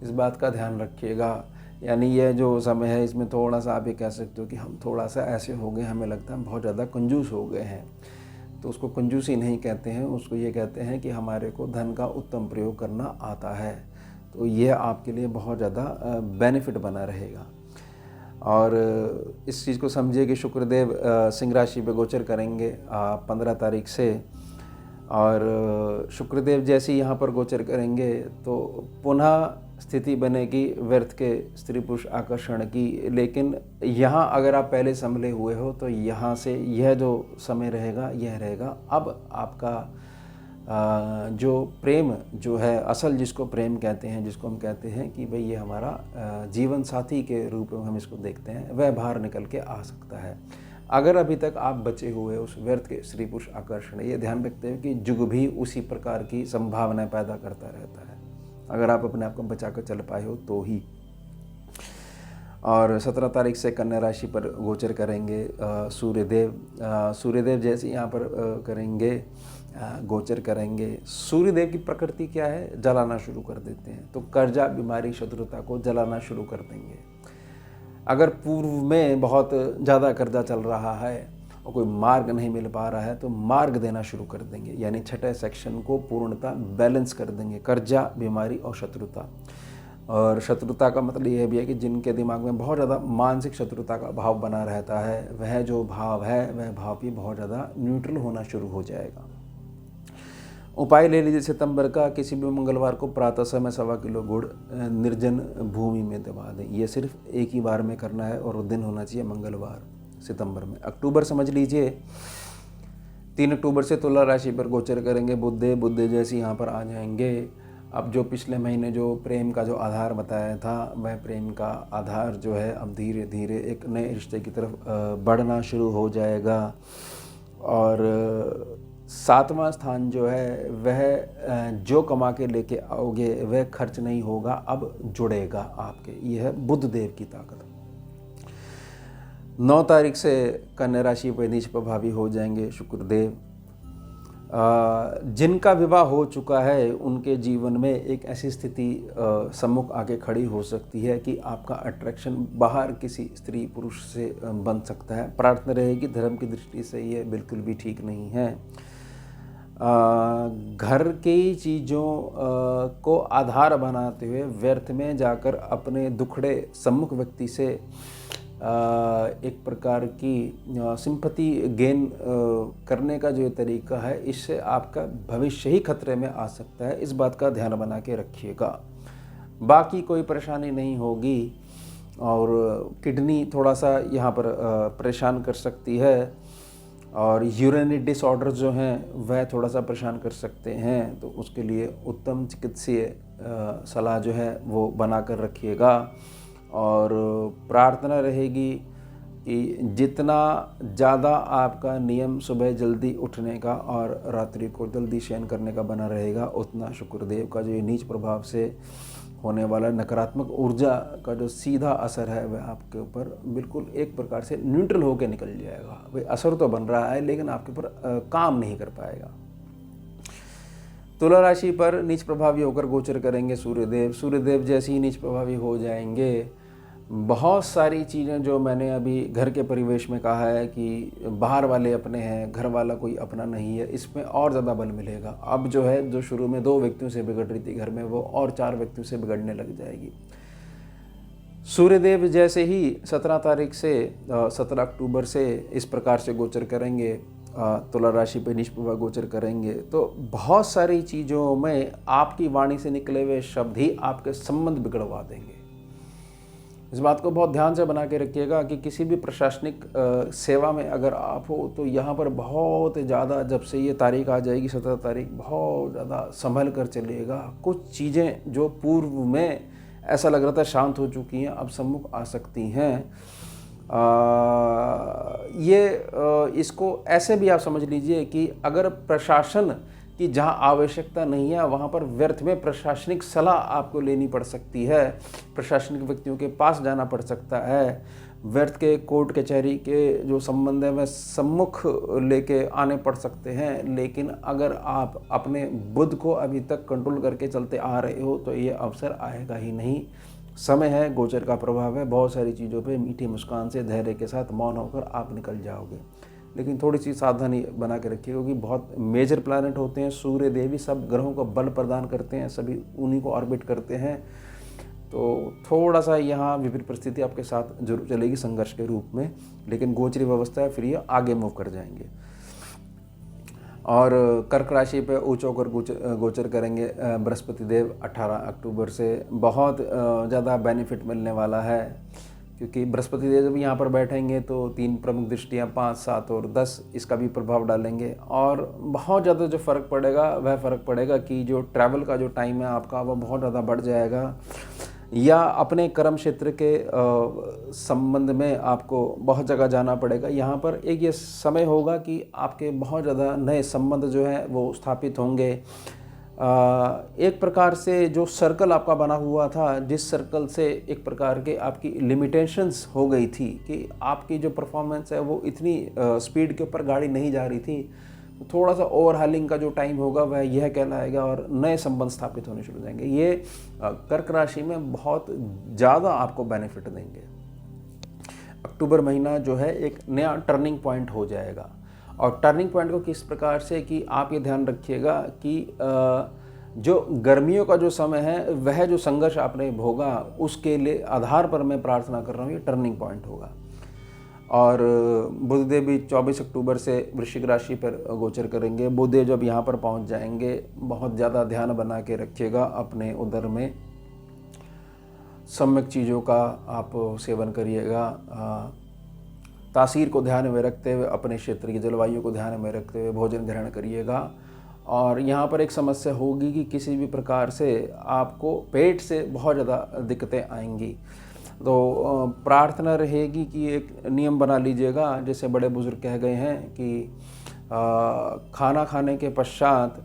इस बात का ध्यान रखिएगा। यानी यह जो समय है इसमें थोड़ा सा आप ये कह सकते हो कि हम थोड़ा सा ऐसे हो गए, हमें लगता है हम बहुत ज़्यादा कंजूस हो गए हैं। तो उसको कंजूसी नहीं कहते हैं, उसको ये कहते हैं कि हमारे को धन का उत्तम प्रयोग करना आता है। तो यह आपके लिए बहुत ज़्यादा बेनिफिट बना रहेगा। और इस चीज़ को समझिए कि शुक्रदेव सिंह राशि पे गोचर करेंगे 15 तारीख से, और शुक्रदेव जैसे ही यहाँ पर गोचर करेंगे तो पुनः स्थिति बनेगी व्यर्थ के स्त्री पुरुष आकर्षण की। लेकिन यहाँ अगर आप पहले संभले हुए हो तो यहाँ से यह जो समय रहेगा यह रहेगा अब आपका जो प्रेम जो है असल, जिसको प्रेम कहते हैं, जिसको हम कहते हैं कि भाई ये हमारा जीवन साथी के रूप में हम इसको देखते हैं, वह बाहर निकल के आ सकता है। अगर अभी तक आप बचे हुए उस व्यर्थ के स्त्री पुरुष आकर्षण, ये ध्यान रखते हैं कि युग भी उसी प्रकार की संभावनाएं पैदा करता रहता है, अगर आप अपने आप को बचा कर चल पाए हो तो ही। और 17 तारीख से कन्या राशि पर गोचर करेंगे सूर्यदेव जैसे यहाँ पर करेंगे गोचर करेंगे। सूर्यदेव की प्रकृति क्या है? जलाना शुरू कर देते हैं। तो कर्जा, बीमारी, शत्रुता को जलाना शुरू कर देंगे। अगर पूर्व में बहुत ज़्यादा कर्जा चल रहा है और कोई मार्ग नहीं मिल पा रहा है तो मार्ग देना शुरू कर देंगे, यानी छठे सेक्शन को पूर्णतः बैलेंस कर देंगे, कर्जा, बीमारी और शत्रुता। और शत्रुता का मतलब ये भी है कि जिनके दिमाग में बहुत ज़्यादा मानसिक शत्रुता का भाव बना रहता है, वह जो भाव है वह भाव भी बहुत ज़्यादा न्यूट्रल होना शुरू हो जाएगा। उपाय ले लीजिए सितंबर का, किसी भी मंगलवार को प्रातः समय 1.25 किलो गुड़ निर्जन भूमि में दबा दें। ये सिर्फ एक ही बार में करना है और वो दिन होना चाहिए मंगलवार सितंबर में। अक्टूबर समझ लीजिए 3 अक्टूबर से तुला राशि पर गोचर करेंगे बुध जैसे यहाँ पर आ जाएंगे। अब जो पिछले महीने जो प्रेम का जो आधार बताया था, वह प्रेम का आधार जो है अब धीरे धीरे एक नए रिश्ते की तरफ बढ़ना शुरू हो जाएगा। और 7वां स्थान जो है वह जो कमा के लेके आओगे वह खर्च नहीं होगा, अब जुड़ेगा आपके। यह है बुध देव की ताकत। 9 तारीख से कन्या राशि पर नीच प्रभावी हो जाएंगे शुक्रदेव। जिनका विवाह हो चुका है उनके जीवन में एक ऐसी स्थिति सम्मुख आके खड़ी हो सकती है कि आपका अट्रैक्शन बाहर किसी स्त्री पुरुष से बन सकता है। प्रार्थना रहेगी धर्म की दृष्टि से ये बिल्कुल भी ठीक नहीं है। घर की चीज़ों को आधार बनाते हुए व्यर्थ में जाकर अपने दुखड़े सम्मुख व्यक्ति से एक प्रकार की सिंपैथी गेन करने का जो तरीका है, इससे आपका भविष्य ही खतरे में आ सकता है। इस बात का ध्यान बना के रखिएगा। बाकी कोई परेशानी नहीं होगी। और किडनी थोड़ा सा यहाँ पर परेशान कर सकती है, और यूरिनरी डिसऑर्डर जो हैं वह थोड़ा सा परेशान कर सकते हैं। तो उसके लिए उत्तम चिकित्सीय सलाह जो है वो बना कर रखिएगा। और प्रार्थना रहेगी कि जितना ज़्यादा आपका नियम सुबह जल्दी उठने का और रात्रि को जल्दी शयन करने का बना रहेगा, उतना शुक्रदेव का जो ये नीच प्रभाव से होने वाला नकारात्मक ऊर्जा का जो सीधा असर है वह आपके ऊपर बिल्कुल एक प्रकार से न्यूट्रल होकर निकल जाएगा। भाई असर तो बन रहा है लेकिन आपके ऊपर काम नहीं कर पाएगा। तुला राशि पर नीच प्रभावी होकर गोचर करेंगे सूर्यदेव। सूर्यदेव जैसे ही नीच प्रभावी हो जाएंगे, बहुत सारी चीज़ें जो मैंने अभी घर के परिवेश में कहा है कि बाहर वाले अपने हैं, घर वाला कोई अपना नहीं है, इसमें और ज़्यादा बल मिलेगा। अब जो है जो शुरू में 2 व्यक्तियों से बिगड़ रही थी घर में, वो और 4 व्यक्तियों से बिगड़ने लग जाएगी। सूर्यदेव जैसे ही 17 तारीख से 17 अक्टूबर से इस प्रकार से गोचर करेंगे, तुला राशि पे नीच प्रभाव गोचर करेंगे, तो बहुत सारी चीज़ों में आपकी वाणी से निकले हुए शब्द ही आपके संबंध बिगड़वा देंगे। इस बात को बहुत ध्यान से बना के रखिएगा कि किसी भी प्रशासनिक सेवा में अगर आप हो तो यहाँ पर बहुत ज़्यादा, जब से ये तारीख आ जाएगी 17 तारीख, बहुत ज़्यादा संभल कर चलिएगा। कुछ चीज़ें जो पूर्व में ऐसा लग रहा था शांत हो चुकी हैं, अब सम्मुख आ सकती हैं। इसको ऐसे भी आप समझ लीजिए कि अगर प्रशासन कि जहां आवश्यकता नहीं है वहां पर व्यर्थ में प्रशासनिक सलाह आपको लेनी पड़ सकती है, प्रशासनिक व्यक्तियों के पास जाना पड़ सकता है। व्यर्थ के कोर्ट कचहरी के जो संबंध है वह सम्मुख लेके आने पड़ सकते हैं, लेकिन अगर आप अपने बुध को अभी तक कंट्रोल करके चलते आ रहे हो तो ये अवसर आएगा ही नहीं। समय है, गोचर का प्रभाव है, बहुत सारी चीज़ों पे मीठी मुस्कान से धैर्य के साथ मौन होकर आप निकल जाओगे। लेकिन थोड़ी सी सावधानी बना के रखिए, क्योंकि बहुत मेजर प्लैनेट होते हैं, सूर्य देवी सब ग्रहों को बल प्रदान करते हैं, सभी उन्हीं को ऑर्बिट करते हैं। तो थोड़ा सा यहाँ विपरीत परिस्थिति आपके साथ जरूर चलेगी संघर्ष के रूप में, लेकिन गोचरी व्यवस्था है, फिर ये आगे मूव कर जाएंगे। और कर्क राशि पे उच्च होकर गोचर करेंगे बृहस्पति देव 18 अक्टूबर से। बहुत ज़्यादा बेनिफिट मिलने वाला है, क्योंकि बृहस्पति देव जब यहाँ पर बैठेंगे तो 3 प्रमुख दृष्टियाँ 5, 7 और 10 इसका भी प्रभाव डालेंगे। और बहुत ज़्यादा जो फ़र्क पड़ेगा वह फ़र्क पड़ेगा कि जो ट्रैवल का जो टाइम है आपका वह बहुत ज़्यादा बढ़ जाएगा, या अपने कर्म क्षेत्र के संबंध में आपको बहुत जगह जाना पड़ेगा। यहाँ पर एक ये समय होगा कि आपके बहुत ज़्यादा नए संबंध जो हैं वो स्थापित होंगे। एक प्रकार से जो सर्कल आपका बना हुआ था, जिस सर्कल से एक प्रकार के आपकी लिमिटेशंस हो गई थी कि आपकी जो परफॉर्मेंस है वो इतनी स्पीड के ऊपर गाड़ी नहीं जा रही थी, थोड़ा सा ओवरहालिंग का जो टाइम होगा वह यह कहलाएगा और नए संबंध स्थापित होने शुरू हो जाएंगे। ये कर्क राशि में बहुत ज़्यादा आपको बेनिफिट देंगे। अक्टूबर महीना जो है एक नया टर्निंग पॉइंट हो जाएगा। और टर्निंग पॉइंट को किस प्रकार से कि आप ये ध्यान रखिएगा कि जो गर्मियों का जो समय है वह जो संघर्ष आपने भोगा उसके लिए आधार पर मैं प्रार्थना कर रहा हूँ, ये टर्निंग पॉइंट होगा। और बुधदेव भी 24 अक्टूबर से वृश्चिक राशि पर गोचर करेंगे। बुधदेव जब यहाँ पर पहुँच जाएंगे, बहुत ज़्यादा ध्यान बना के रखिएगा अपने उदर में, सम्यक चीज़ों का आप सेवन करिएगा। तासीर को ध्यान में रखते हुए, अपने क्षेत्र की जलवायु को ध्यान में रखते हुए भोजन ग्रहण करिएगा। और यहाँ पर एक समस्या होगी कि किसी भी प्रकार से आपको पेट से बहुत ज़्यादा दिक्कतें आएंगी। तो प्रार्थना रहेगी कि एक नियम बना लीजिएगा, जैसे बड़े बुजुर्ग कह गए हैं कि खाना खाने के पश्चात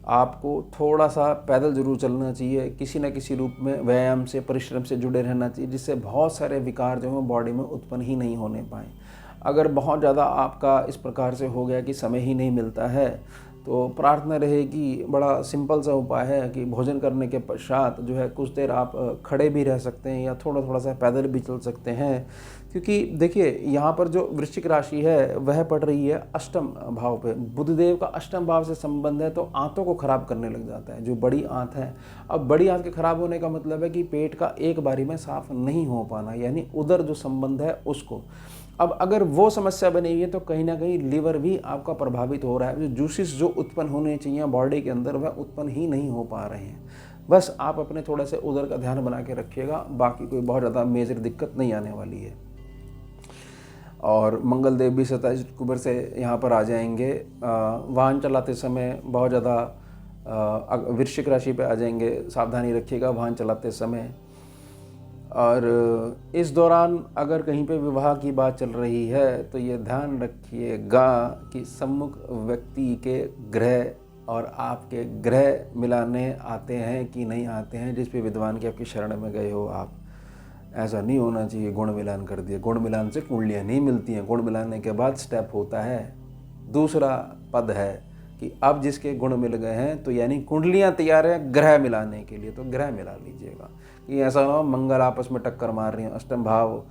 आपको थोड़ा सा पैदल जरूर चलना चाहिए, किसी न किसी रूप में व्यायाम से, परिश्रम से जुड़े रहना चाहिए, जिससे बहुत सारे विकार जो हैं बॉडी में उत्पन्न ही नहीं होने पाए। अगर बहुत ज़्यादा आपका इस प्रकार से हो गया कि समय ही नहीं मिलता है, तो प्रार्थना रहेगी, बड़ा सिंपल सा उपाय है कि भोजन करने के पश्चात जो है कुछ देर आप खड़े भी रह सकते हैं या थोड़ा थोड़ा सा पैदल भी चल सकते हैं। क्योंकि देखिए यहाँ पर जो वृश्चिक राशि है वह पड़ रही है अष्टम भाव पे। बुधदेव का अष्टम भाव से संबंध है, तो आंतों को खराब करने लग जाता है, जो बड़ी आंत है। अब बड़ी आंत के खराब होने का मतलब है कि पेट का एक बारी में साफ नहीं हो पाना, यानी उधर जो संबंध है उसको। अब अगर वो समस्या बनी हुई है तो कहीं ना कहीं लीवर भी आपका प्रभावित हो रहा है। जो जूसेस जो उत्पन्न होने चाहिए बॉडी के अंदर वह उत्पन्न ही नहीं हो पा रहे हैं। बस आप अपने थोड़े से उधर का ध्यान बना के रखिएगा, बाकी कोई बहुत ज़्यादा मेजर दिक्कत नहीं आने वाली है। और मंगल देव भी 27 अक्टूबर से यहाँ पर आ जाएंगे। वाहन चलाते समय बहुत ज़्यादा वृश्चिक राशि पे आ जाएंगे, सावधानी रखिएगा वाहन चलाते समय। और इस दौरान अगर कहीं पे विवाह की बात चल रही है तो ये ध्यान रखिएगा कि सम्मुख व्यक्ति के ग्रह और आपके ग्रह मिलाने आते हैं कि नहीं आते हैं, जिस पे विद्वान की आपकी शरण में गए हो आप। ऐसा नहीं होना चाहिए गुण मिलान कर दिया। गुण मिलान से कुंडलियाँ नहीं मिलती हैं, गुण मिलाने के बाद स्टेप होता है, दूसरा पद है कि अब जिसके गुण मिल गए हैं तो यानी कुंडलियाँ तैयार हैं ग्रह मिलाने के लिए, तो ग्रह मिला लीजिएगा। कि ऐसा ना हो मंगल आपस में टक्कर मार रही हो, अष्टम भाव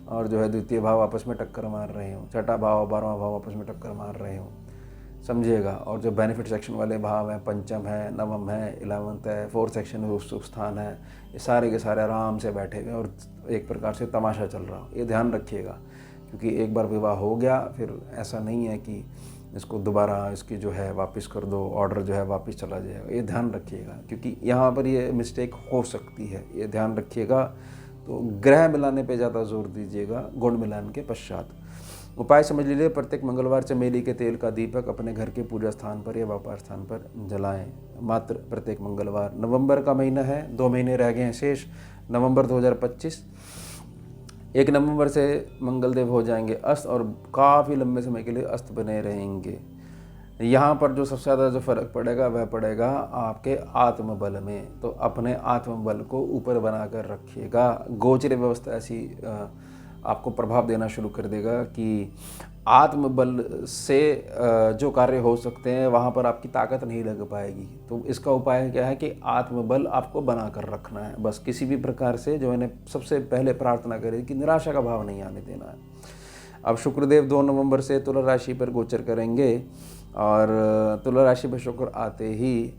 और जो है द्वितीय भाव आपस में टक्कर मार रहे हो, छठा भाव 12वां भाव आपस में टक्कर मार रहे हो, समझिएगा। और जो बेनिफिट सेक्शन वाले भाव हैं, पंचम है, नवम है, 11th है, 4th सेक्शन में शुभ स्थान है, ये सारे के सारे आराम से बैठे हुए और एक प्रकार से तमाशा चल रहा हो, ये ध्यान रखिएगा। क्योंकि एक बार विवाह हो गया फिर ऐसा नहीं है कि इसको दोबारा इसकी जो है वापस कर दो, ऑर्डर जो है वापस चला जाएगा, ये ध्यान रखिएगा। क्योंकि यहाँ पर ये मिस्टेक हो सकती है, ये ध्यान रखिएगा। तो ग्रह मिलाने पे ज़्यादा जोर दीजिएगा गुण मिलान के पश्चात। उपाय समझ लीजिए, प्रत्येक मंगलवार चमेली के तेल का दीपक अपने घर के पूजा स्थान पर या व्यापार स्थान पर जलाएं, मात्र प्रत्येक मंगलवार। नवंबर का महीना है, 2 महीने रह गए हैं शेष। नवंबर 2025, 1 नवंबर से मंगलदेव हो जाएंगे अस्त और काफ़ी लंबे समय के लिए अस्त बने रहेंगे। यहाँ पर जो सबसे ज़्यादा जो फर्क पड़ेगा वह पड़ेगा आपके आत्मबल में। तो अपने आत्मबल को ऊपर बनाकर रखिएगा। गोचर व्यवस्था ऐसी आपको प्रभाव देना शुरू कर देगा कि आत्मबल से जो कार्य हो सकते हैं वहाँ पर आपकी ताकत नहीं लग पाएगी। तो इसका उपाय क्या है कि आत्मबल आपको बना कर रखना है। बस किसी भी प्रकार से जो मैंने सबसे पहले प्रार्थना करी कि निराशा का भाव नहीं आने देना है। अब शुक्रदेव 2 नवंबर से तुला राशि पर गोचर करेंगे और तुला राशि पर शुक्र आते ही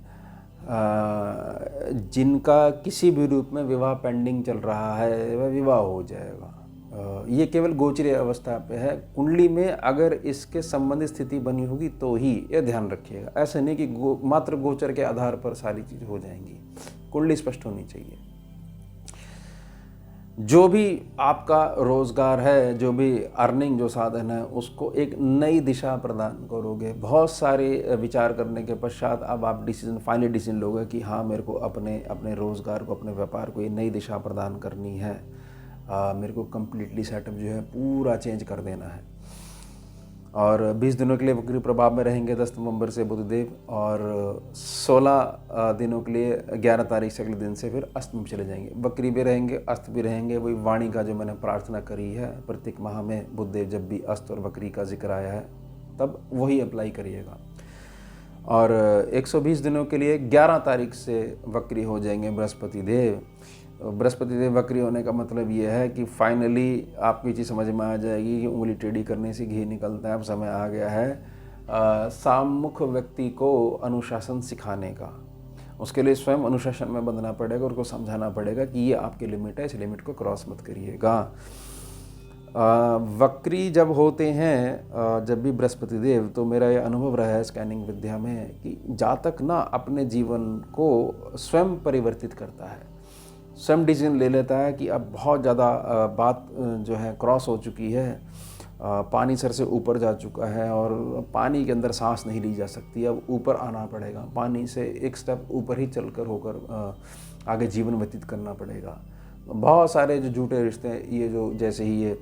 जिनका किसी भी रूप में विवाह पेंडिंग चल रहा है वह विवाह हो जाएगा। ये केवल गोचरीय अवस्था पे है। कुंडली में अगर इसके संबंधित स्थिति बनी होगी तो ही ये ध्यान रखिएगा। ऐसा नहीं कि मात्र गोचर के आधार पर सारी चीज़ हो जाएंगी। कुंडली स्पष्ट होनी चाहिए। जो भी आपका रोजगार है, जो भी अर्निंग जो साधन है, उसको एक नई दिशा प्रदान करोगे। बहुत सारे विचार करने के पश्चात अब आप फाइनली डिसीजन लोगे कि हाँ, मेरे को अपने रोजगार को, अपने व्यापार को ये नई दिशा प्रदान करनी है। मेरे को कम्प्लीटली सेटअप जो है पूरा चेंज कर देना है। और 20 दिनों के लिए वक्री प्रभाव में रहेंगे 10 नवंबर से बुधदेव, और 16 दिनों के लिए 11 तारीख से अगले दिन से फिर अस्त में चले जाएंगे। वक्री भी रहेंगे, अस्त भी रहेंगे। वही वाणी का जो मैंने प्रार्थना करी है, प्रत्येक माह में बुधदेव जब भी अस्त और वक्री का जिक्र आया है तब वही अप्लाई करिएगा। और 120 दिनों के लिए 11 तारीख से वक्री हो जाएंगे बृहस्पति देव। बृहस्पति देव वक्री होने का मतलब ये है कि फाइनली आपको ये चीज़ समझ में आ जाएगी कि उंगली टेढ़ी करने से घी निकलता है। अब समय आ गया है सामुख व्यक्ति को अनुशासन सिखाने का। उसके लिए स्वयं अनुशासन में बंधना पड़ेगा और उसको समझाना पड़ेगा कि ये आपकी लिमिट है, इस लिमिट को क्रॉस मत करिएगा। वक्री जब होते हैं जब भी बृहस्पति देव, तो मेरा ये अनुभव रहा है स्कैनिंग विद्या में कि जातक ना अपने जीवन को स्वयं परिवर्तित करता है, स्वयं डिसीजन ले लेता है कि अब बहुत ज़्यादा बात जो है क्रॉस हो चुकी है, पानी सर से ऊपर जा चुका है और पानी के अंदर सांस नहीं ली जा सकती, अब ऊपर आना पड़ेगा, पानी से एक स्टेप ऊपर ही चलकर होकर आगे जीवन व्यतीत करना पड़ेगा। बहुत सारे जो झूठे रिश्ते ये जो जैसे ही ये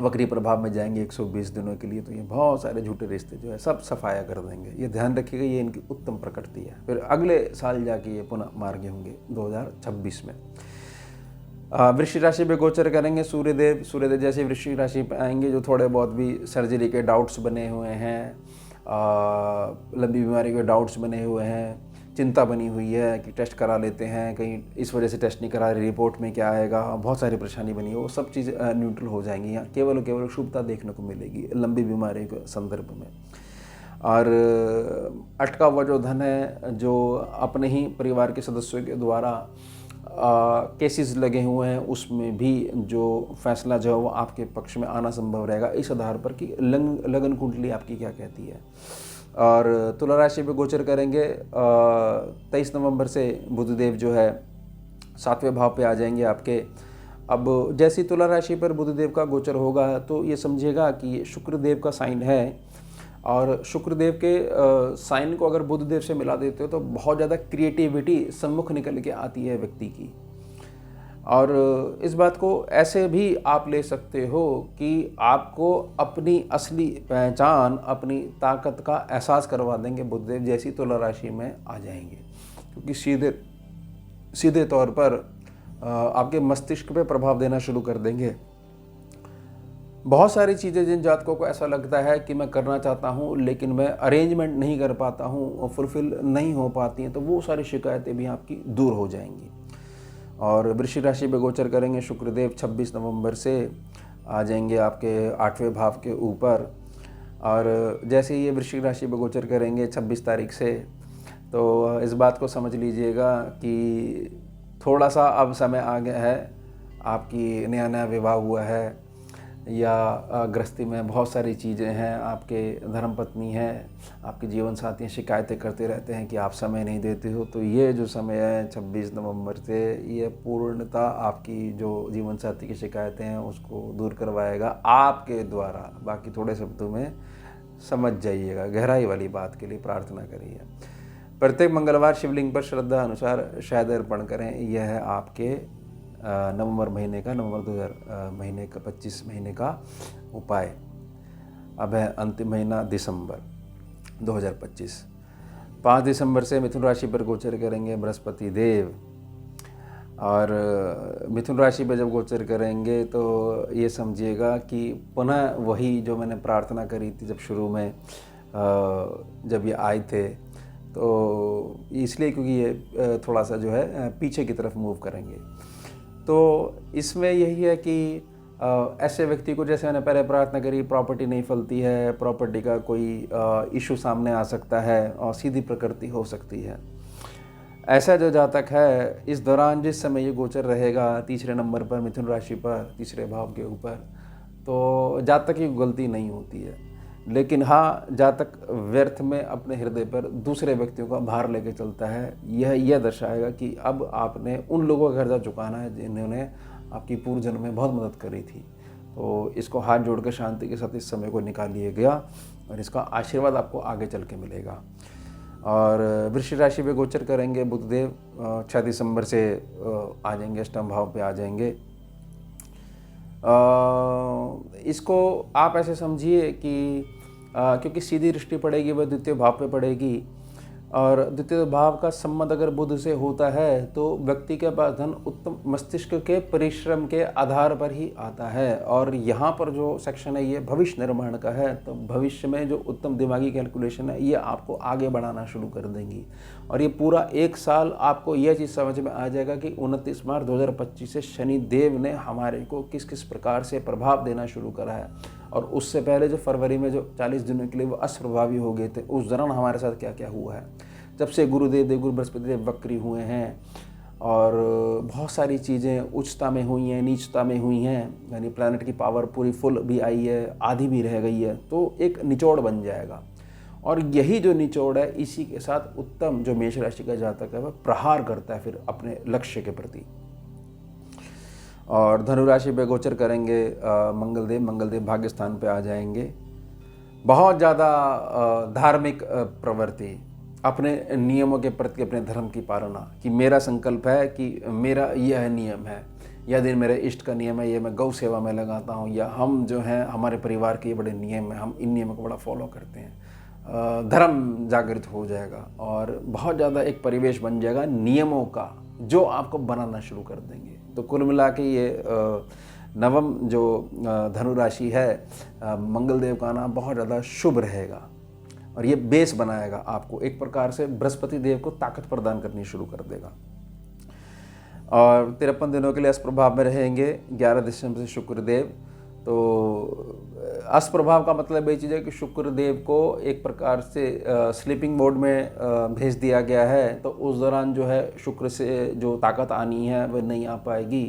वक्री प्रभाव में जाएंगे 120 दिनों के लिए, तो ये बहुत सारे झूठे रिश्ते जो है सब सफाया कर देंगे। ये ध्यान रखिएगा, ये इनकी उत्तम प्रकृति है। फिर अगले साल जाके ये पुनः मार्गी होंगे 2026 में। वृश्चिक राशि पे गोचर करेंगे सूर्यदेव जैसे वृश्चिक राशि पे आएंगे, जो थोड़े बहुत भी सर्जरी के डाउट्स बने हुए हैं, लंबी बीमारी के डाउट्स बने हुए हैं, चिंता बनी हुई है कि टेस्ट करा लेते हैं, कहीं इस वजह से टेस्ट नहीं करा रहे, रिपोर्ट में क्या आएगा, बहुत सारी परेशानी बनी है, वो सब चीज़ न्यूट्रल हो जाएंगी। यहाँ केवल शुभता देखने को मिलेगी लंबी बीमारी के संदर्भ में। और अटका हुआ जो धन है, जो अपने ही परिवार के सदस्यों के द्वारा केसेस लगे हुए हैं, उसमें भी जो फैसला जो है वो आपके पक्ष में आना संभव रहेगा, इस आधार पर कि लगन कुंडली आपकी क्या कहती है। और तुला राशि पे गोचर करेंगे 23 नवंबर से बुधदेव जो है 7वें भाव पे आ जाएंगे आपके। अब जैसी तुला राशि पर बुधदेव का गोचर होगा तो ये समझिएगा कि ये शुक्रदेव का साइन है, और शुक्रदेव के साइन को अगर बुधदेव से मिला देते हो तो बहुत ज़्यादा क्रिएटिविटी सम्मुख निकल के आती है व्यक्ति की। और इस बात को ऐसे भी आप ले सकते हो कि आपको अपनी असली पहचान, अपनी ताकत का एहसास करवा देंगे बुधदेव जैसी तुला राशि में आ जाएंगे, क्योंकि सीधे तौर पर आपके मस्तिष्क पे प्रभाव देना शुरू कर देंगे। बहुत सारी चीज़ें जिन जातकों को ऐसा लगता है कि मैं करना चाहता हूँ लेकिन मैं अरेंजमेंट नहीं कर पाता हूँ, फुलफिल नहीं हो पाती हैं, तो वो सारी शिकायतें भी आपकी दूर हो जाएंगी। और वृश्चिक राशि पे गोचर करेंगे शुक्रदेव 26 नवंबर से आ जाएंगे आपके 8वें भाव के ऊपर। और जैसे ही ये वृश्चिक राशि पे गोचर करेंगे 26 तारीख से, तो इस बात को समझ लीजिएगा कि थोड़ा सा अब समय आ गया है, आपकी नया विवाह हुआ है या गृहस्थी में बहुत सारी चीज़ें हैं, आपके धर्मपत्नी हैं, आपके जीवन साथी शिकायतें करते रहते हैं कि आप समय नहीं देते हो, तो ये जो समय है 26 नवंबर से ये पूर्णतः आपकी जो जीवन साथी की शिकायतें हैं उसको दूर करवाएगा आपके द्वारा। बाकी थोड़े शब्दों में समझ जाइएगा, गहराई वाली बात के लिए प्रार्थना करिए। प्रत्येक मंगलवार शिवलिंग पर श्रद्धा अनुसार शहद अर्पण करें। यह है आपके नवंबर महीने का, नवंबर 2025 महीने का उपाय। अब है अंतिम महीना दिसंबर 2025। 5 दिसंबर से मिथुन राशि पर गोचर करेंगे बृहस्पति देव। और मिथुन राशि पे जब गोचर करेंगे तो ये समझिएगा कि पुनः वही जो मैंने प्रार्थना करी थी जब शुरू में जब ये आए थे, तो इसलिए क्योंकि ये थोड़ा सा जो है पीछे की तरफ मूव करेंगे। तो इसमें यही है कि ऐसे व्यक्ति को, जैसे मैंने पहले प्रार्थना करी, प्रॉपर्टी नहीं फलती है, प्रॉपर्टी का कोई इशू सामने आ सकता है और सीधी प्रकृति हो सकती है। ऐसा जो जातक है, इस दौरान जिस समय ये गोचर रहेगा तीसरे नंबर पर मिथुन राशि पर, तीसरे भाव के ऊपर, तो जातक की गलती नहीं होती है, लेकिन हाँ, जातक व्यर्थ में अपने हृदय पर दूसरे व्यक्तियों का भार लेके चलता है। यह दर्शाएगा कि अब आपने उन लोगों का कर्जा चुकाना है जिन्होंने आपकी पूर्व जन्म में बहुत मदद करी थी। तो इसको हाथ जोड़कर शांति के साथ इस समय को निकालिए गया और इसका आशीर्वाद आपको आगे चल के मिलेगा। और वृश्चिक राशि पे गोचर करेंगे बुधदेव 6 दिसंबर से आ जाएंगे, अष्टम भाव पे आ जाएंगे। इसको आप ऐसे समझिए कि क्योंकि सीधी दृष्टि पड़ेगी वह द्वितीय भाव पे पड़ेगी, और द्वितीय भाव का संबंध अगर बुध से होता है तो व्यक्ति के पास धन उत्तम मस्तिष्क के परिश्रम के आधार पर ही आता है। और यहाँ पर जो सेक्शन है ये भविष्य निर्माण का है, तो भविष्य में जो उत्तम दिमागी कैलकुलेशन है ये आपको आगे बढ़ाना शुरू कर देंगी। और ये पूरा 1 साल आपको यह चीज़ समझ में आ जाएगा कि 29 मार्च 2025 से शनि देव ने हमारे को किस किस प्रकार से प्रभाव देना शुरू करा है। और उससे पहले जो फरवरी में जो 40 दिनों के लिए वो अप्रभावी हो गए थे, उस दौरान हमारे साथ क्या क्या हुआ है। जब से गुरुदेव देवगुरु बृहस्पति देव वक्री हुए हैं और बहुत सारी चीज़ें उच्चता में हुई हैं, नीचता में हुई हैं, यानी प्लैनेट की पावर पूरी फुल भी आई है, आधी भी रह गई है, तो एक निचोड़ बन जाएगा। और यही जो निचोड़ है, इसी के साथ उत्तम जो मेष राशि का जातक है वह प्रहार करता है फिर अपने लक्ष्य के प्रति। और धनु राशि पे गोचर करेंगे मंगलदेव भाग्य स्थान पे आ जाएंगे। बहुत ज़्यादा धार्मिक प्रवृत्ति, अपने नियमों के प्रति, अपने धर्म की पालना, कि मेरा संकल्प है कि मेरा यह नियम है, यह दिन मेरे इष्ट का नियम है, ये मैं गौ सेवा में लगाता हूँ, या हम जो हैं हमारे परिवार के ये बड़े नियम हैं, हम इन नियमों को बड़ा फॉलो करते हैं। धर्म जागृत हो जाएगा और बहुत ज़्यादा एक परिवेश बन जाएगा नियमों का, जो आपको बनाना शुरू कर देंगे। तो कुल मिला के ये नवम जो धनु राशि है, मंगलदेव का आना बहुत ज़्यादा शुभ रहेगा और ये बेस बनाएगा आपको, एक प्रकार से बृहस्पति देव को ताकत प्रदान करनी शुरू कर देगा। और 53 दिनों के लिए अष्टप्रभाव में रहेंगे 11 दिसंबर से शुक्रदेव। तो अष्टप्रभाव का मतलब ये चीज़ है कि शुक्रदेव को एक प्रकार से स्लीपिंग मोड में भेज दिया गया है, तो उस दौरान जो है शुक्र से जो ताकत आनी है वह नहीं आ पाएगी।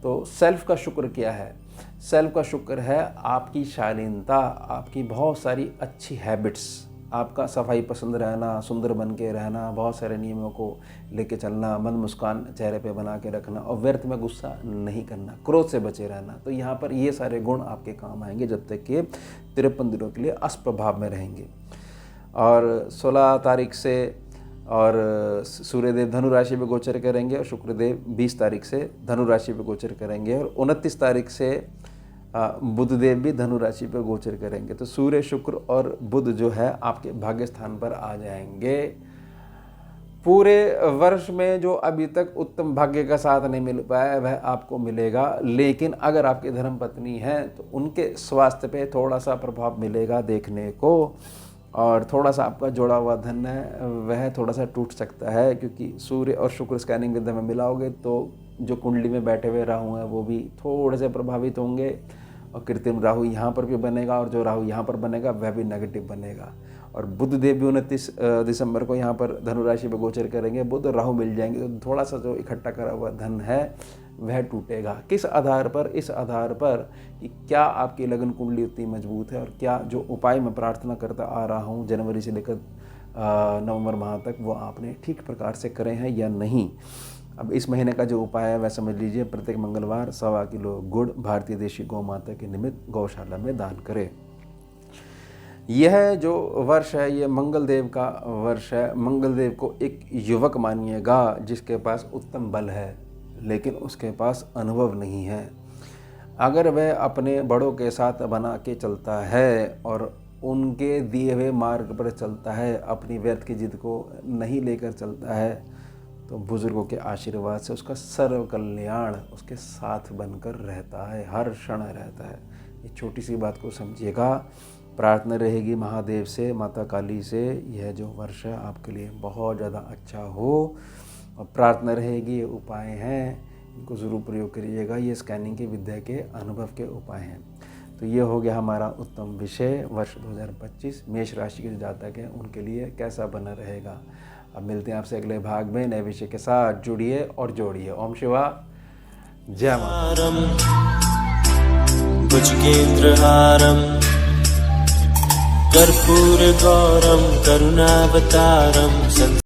तो सेल्फ का शुक्र क्या है? सेल्फ का शुक्र है आपकी शालीनता, आपकी बहुत सारी अच्छी हैबिट्स, आपका सफाई पसंद रहना, सुंदर बन के रहना, बहुत सारे नियमों को लेके चलना, मंद मुस्कान चेहरे पे बना के रखना और व्यर्थ में गुस्सा नहीं करना, क्रोध से बचे रहना। तो यहाँ पर ये सारे गुण आपके काम आएंगे जब तक कि 53 दिनों के लिए अष्टप्रभाव में रहेंगे। और 16 तारीख से और सूर्यदेव धनु राशि में गोचर करेंगे और शुक्रदेव 20 तारीख से धनु राशि में गोचर करेंगे और 29 तारीख से बुधदेव भी धनु राशि पर गोचर करेंगे। तो सूर्य, शुक्र और बुध जो है आपके भाग्य स्थान पर आ जाएंगे। पूरे वर्ष में जो अभी तक उत्तम भाग्य का साथ नहीं मिल पाया वह आपको मिलेगा, लेकिन अगर आपकी धर्मपत्नी है तो उनके स्वास्थ्य पे थोड़ा सा प्रभाव मिलेगा देखने को, और थोड़ा सा आपका जोड़ा हुआ धन है वह थोड़ा सा टूट सकता है, क्योंकि सूर्य और शुक्र स्कैनिंग विद्या में मिलाओगे तो जो कुंडली में बैठे हुए राहु हैं वो भी थोड़े से प्रभावित होंगे, और कृत्रिम राहु यहाँ पर भी बनेगा और जो राहु यहाँ पर बनेगा वह भी नेगेटिव बनेगा। और बुधदेव भी 29 दिसंबर को यहाँ पर धनु राशि में गोचर करेंगे, बुध और राहु मिल जाएंगे, तो थोड़ा सा जो इकट्ठा करा हुआ धन है वह टूटेगा। किस आधार पर? इस आधार पर कि क्या आपकी लगन कुंडली उतनी मजबूत है और क्या जो उपाय मैं प्रार्थना करता आ रहा हूँ जनवरी से लेकर नवंबर माह तक वो आपने ठीक प्रकार से करे हैं या नहीं। अब इस महीने का जो उपाय है वह समझ लीजिए, प्रत्येक मंगलवार 1.25 किलो गुड़ भारतीय देशी गौ माता के निमित्त गौशाला में दान करें। यह जो वर्ष है ये मंगलदेव का वर्ष है। मंगलदेव को एक युवक मानिएगा जिसके पास उत्तम बल है लेकिन उसके पास अनुभव नहीं है। अगर वह अपने बड़ों के साथ बना के चलता है और उनके दिए हुए मार्ग पर चलता है, अपनी व्यर्थ की जिद को नहीं लेकर चलता है, तो बुज़ुर्गों के आशीर्वाद से उसका सर्व कल्याण उसके साथ बनकर रहता है, हर क्षण रहता है। ये छोटी सी बात को समझिएगा। प्रार्थना रहेगी महादेव से, माता काली से, यह जो वर्ष है आपके लिए बहुत ज़्यादा अच्छा हो। और प्रार्थना रहेगी, ये उपाय हैं, इनको ज़रूर प्रयोग करिएगा। ये स्कैनिंग की विद्या के अनुभव के उपाय हैं। तो ये हो गया हमारा उत्तम विषय वर्ष 2025। मेष राशि के जो जातक हैं उनके लिए कैसा बना रहेगा। अब मिलते हैं आपसे अगले भाग में नए विषय के साथ। जुड़िए और जोड़िए। ओम शिवा जय माता। भुजगेन्द्रहारं कर्पूरगौरं करुणावतारं